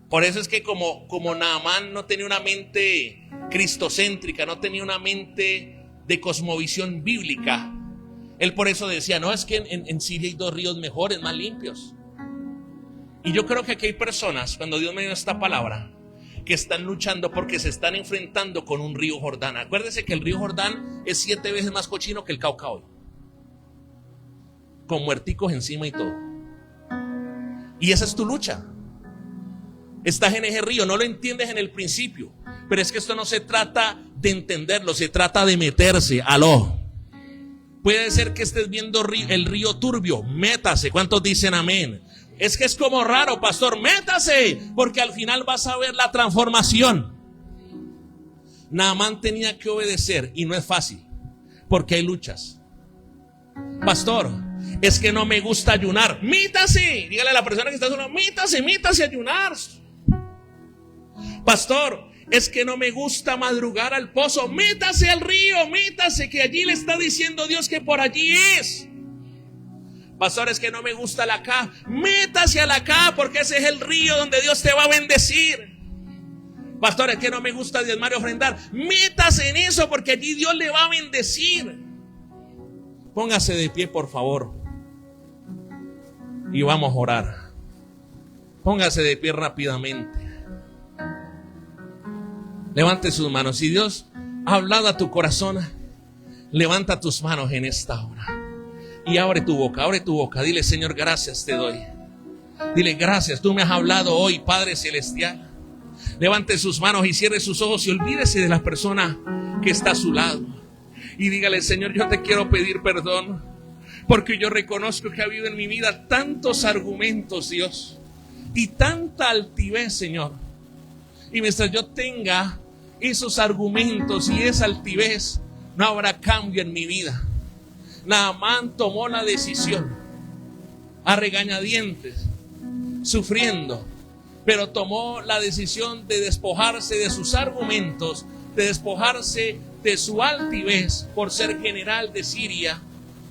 [SPEAKER 2] Por eso es que como Naamán no tenía una mente cristocéntrica, no tenía una mente de cosmovisión bíblica, él por eso decía: no, es que en Siria hay 2 ríos mejores, más limpios. Y yo creo que aquí hay personas, cuando Dios me dio esta palabra, que están luchando porque se están enfrentando con un río Jordán. Acuérdese que el río Jordán es 7 veces más cochino que el Cauca hoy, con muerticos encima y todo. Y esa es tu lucha. Estás en ese río, no lo entiendes en el principio, pero es que esto no se trata de entenderlo, se trata de meterse. Aló. Puede ser que estés viendo el río turbio, métase. ¿Cuántos dicen amén? Es que es como raro, pastor, métase, porque al final vas a ver la transformación. Naamán tenía que obedecer y no es fácil, porque hay luchas. Pastor, es que no me gusta ayunar. Mítase, dígale a la persona que está sola, mítase a ayunar. Pastor, es que no me gusta madrugar al pozo. Métase al río, mítase, que allí le está diciendo Dios que por allí es. Pastor, es que no me gusta la acá. Métase a la acá, porque ese es el río donde Dios te va a bendecir. Pastor, es que no me gusta diezmar y ofrendar. Métase en eso, porque allí Dios le va a bendecir. Póngase de pie, por favor, y vamos a orar. Póngase de pie rápidamente. Levante sus manos. Si Dios ha hablado a tu corazón, levanta tus manos en esta hora y abre tu boca. Dile: Señor, gracias te doy. Dile: gracias, tú me has hablado hoy, Padre Celestial. Levante sus manos y cierre sus ojos y olvídese de la persona que está a su lado y dígale: Señor, yo te quiero pedir perdón, porque yo reconozco que ha habido en mi vida tantos argumentos, Dios, y tanta altivez, Señor. Y mientras yo tenga esos argumentos y esa altivez, no habrá cambio en mi vida. Naamán tomó la decisión, a regañadientes, sufriendo, pero tomó la decisión de despojarse de sus argumentos, de despojarse de su altivez por ser general de Siria,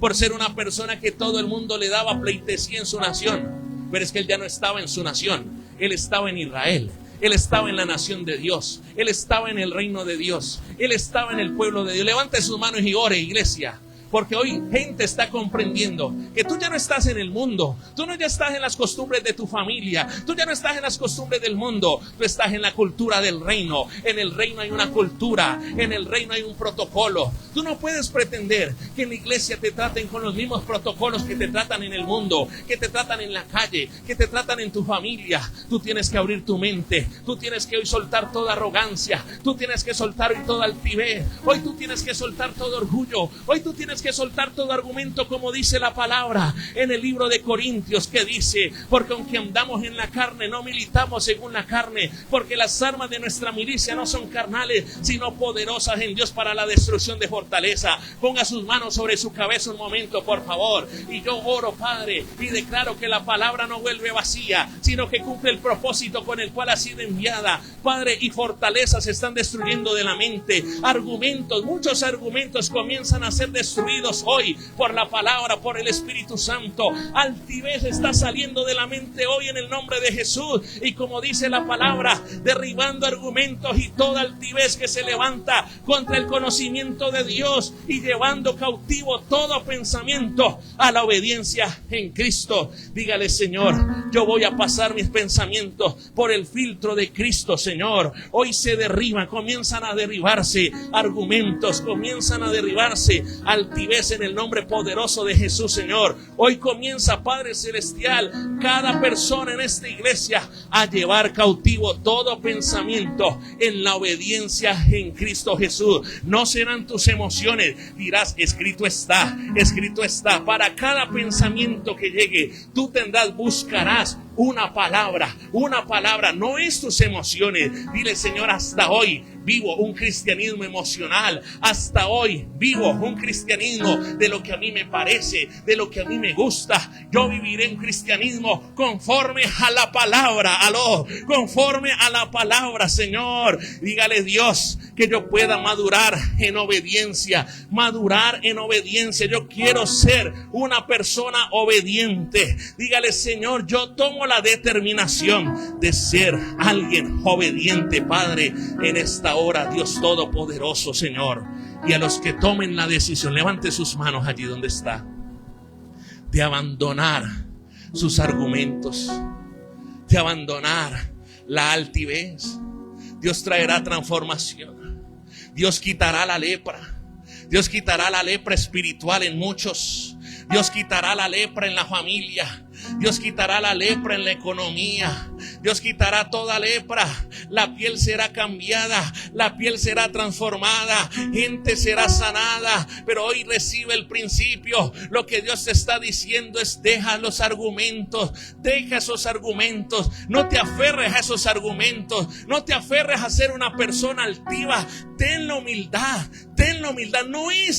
[SPEAKER 2] por ser una persona que todo el mundo le daba pleitesía en su nación. Pero es que él ya no estaba en su nación, él estaba en Israel. Él estaba en la nación de Dios. Él estaba en el reino de Dios. Él estaba en el pueblo de Dios. Levante sus manos y ore, iglesia. Porque hoy gente está comprendiendo que tú ya no estás en el mundo. Tú no ya estás en las costumbres de tu familia. Tú ya no estás en las costumbres del mundo. Tú estás en la cultura del reino. En el reino hay una cultura. En el reino hay un protocolo. Tú no puedes pretender que en la iglesia te traten con los mismos protocolos que te tratan en el mundo, que te tratan en la calle, que te tratan en tu familia. Tú tienes que abrir tu mente. Tú tienes que hoy soltar toda arrogancia. Tú tienes que soltar hoy toda altivez. Hoy tú tienes que soltar todo orgullo. Hoy tú tienes que soltar todo argumento, como dice la palabra en el libro de Corintios, que dice: porque aunque andamos en la carne, no militamos según la carne, porque las armas de nuestra milicia no son carnales, sino poderosas en Dios para la destrucción de fortaleza. Ponga sus manos sobre su cabeza un momento, por favor, y yo oro, Padre, y declaro que la palabra no vuelve vacía, sino que cumple el propósito con el cual ha sido enviada, Padre. Y fortalezas se están destruyendo de la mente. Argumentos, muchos argumentos comienzan a ser destruidos hoy por la palabra, por el Espíritu Santo. Altivez está saliendo de la mente hoy en el nombre de Jesús. Y como dice la palabra, derribando argumentos y toda altivez que se levanta contra el conocimiento de Dios, y llevando cautivo todo pensamiento a la obediencia en Cristo. Dígale: Señor, yo voy a pasar mis pensamientos por el filtro de Cristo, Señor. Hoy se derriban, comienzan a derribarse argumentos, comienzan a derribarse altivez en el nombre poderoso de Jesús, Señor. Hoy comienza, Padre Celestial, cada persona en esta iglesia a llevar cautivo todo pensamiento en la obediencia en Cristo Jesús. No serán tus emociones, dirás: escrito está, escrito está. Para cada pensamiento que llegue, tú tendrás, buscarás una palabra, no es tus emociones. Dile: Señor, hasta hoy vivo un cristianismo emocional. Hasta hoy vivo un cristianismo de lo que a mí me parece, de lo que a mí me gusta. Yo viviré un cristianismo conforme a la palabra. Aló, conforme a la palabra, Señor. Dígale: Dios, que yo pueda madurar en obediencia. Madurar en obediencia. Yo quiero ser una persona obediente. Dígale: Señor, yo tomo la determinación de ser alguien obediente, Padre, en esta hora, Dios Todopoderoso, Señor. Y a los que tomen la decisión, levante sus manos allí donde está, de abandonar sus argumentos, de abandonar la altivez. Dios traerá transformación. Dios quitará la lepra. Dios quitará la lepra espiritual en muchos. Dios quitará la lepra en la familia. Dios quitará la lepra en la economía. Dios quitará toda lepra. La piel será cambiada, la piel será transformada, gente será sanada. Pero hoy recibe el principio. Lo que Dios te está diciendo es: deja los argumentos, deja esos argumentos. No te aferres a esos argumentos, no te aferres a ser una persona altiva. Ten la humildad, ten la humildad.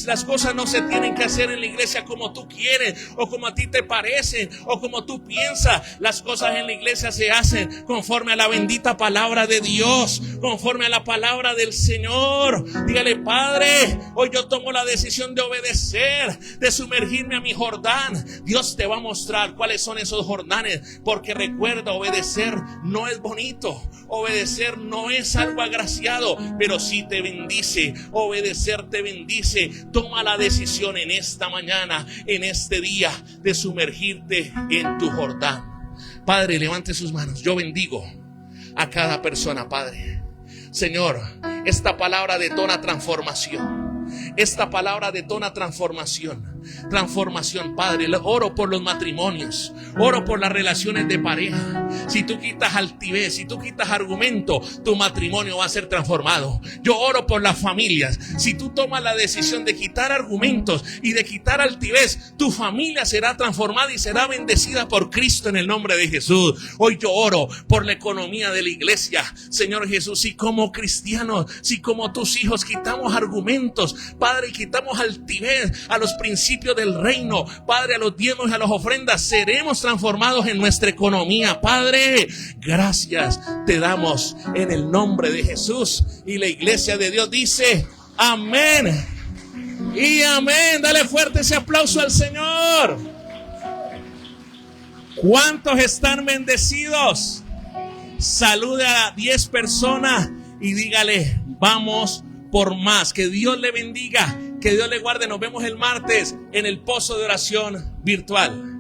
[SPEAKER 2] Las cosas no se tienen que hacer en la iglesia como tú quieres, o como a ti te parecen, o como tú piensas. Las cosas en la iglesia se hacen conforme a la bendita palabra de Dios, conforme a la palabra del Señor. Dígale: Padre, hoy yo tomo la decisión de obedecer, de sumergirme a mi Jordán. Dios te va a mostrar cuáles son esos Jordanes, porque recuerda, obedecer no es bonito, obedecer no es algo agraciado, pero sí te bendice. Obedecer te bendice. Toma la decisión en esta mañana, en este día, de sumergirte en tu Jordán. Padre, levante sus manos. Yo bendigo a cada persona, Padre. Señor, esta palabra detona transformación. Esta palabra detona transformación. Transformación, Padre. Oro por los matrimonios, oro por las relaciones de pareja. Si tú quitas altivez, si tú quitas argumento, tu matrimonio va a ser transformado. Yo oro por las familias. Si tú tomas la decisión de quitar argumentos y de quitar altivez, tu familia será transformada y será bendecida por Cristo, en el nombre de Jesús. Hoy yo oro por la economía de la iglesia, Señor Jesús. Si como cristianos, si como tus hijos quitamos argumentos, Padre, y quitamos altivez a los principios del reino, Padre, a los diezmos y a las ofrendas, seremos transformados en nuestra economía. Padre, gracias te damos en el nombre de Jesús. Y la iglesia de Dios dice: amén y amén. Dale fuerte ese aplauso al Señor. ¿Cuántos están bendecidos? Salude a 10 personas y dígale: vamos por más. Que Dios le bendiga, que Dios le guarde. Nos vemos el martes en el pozo de oración virtual.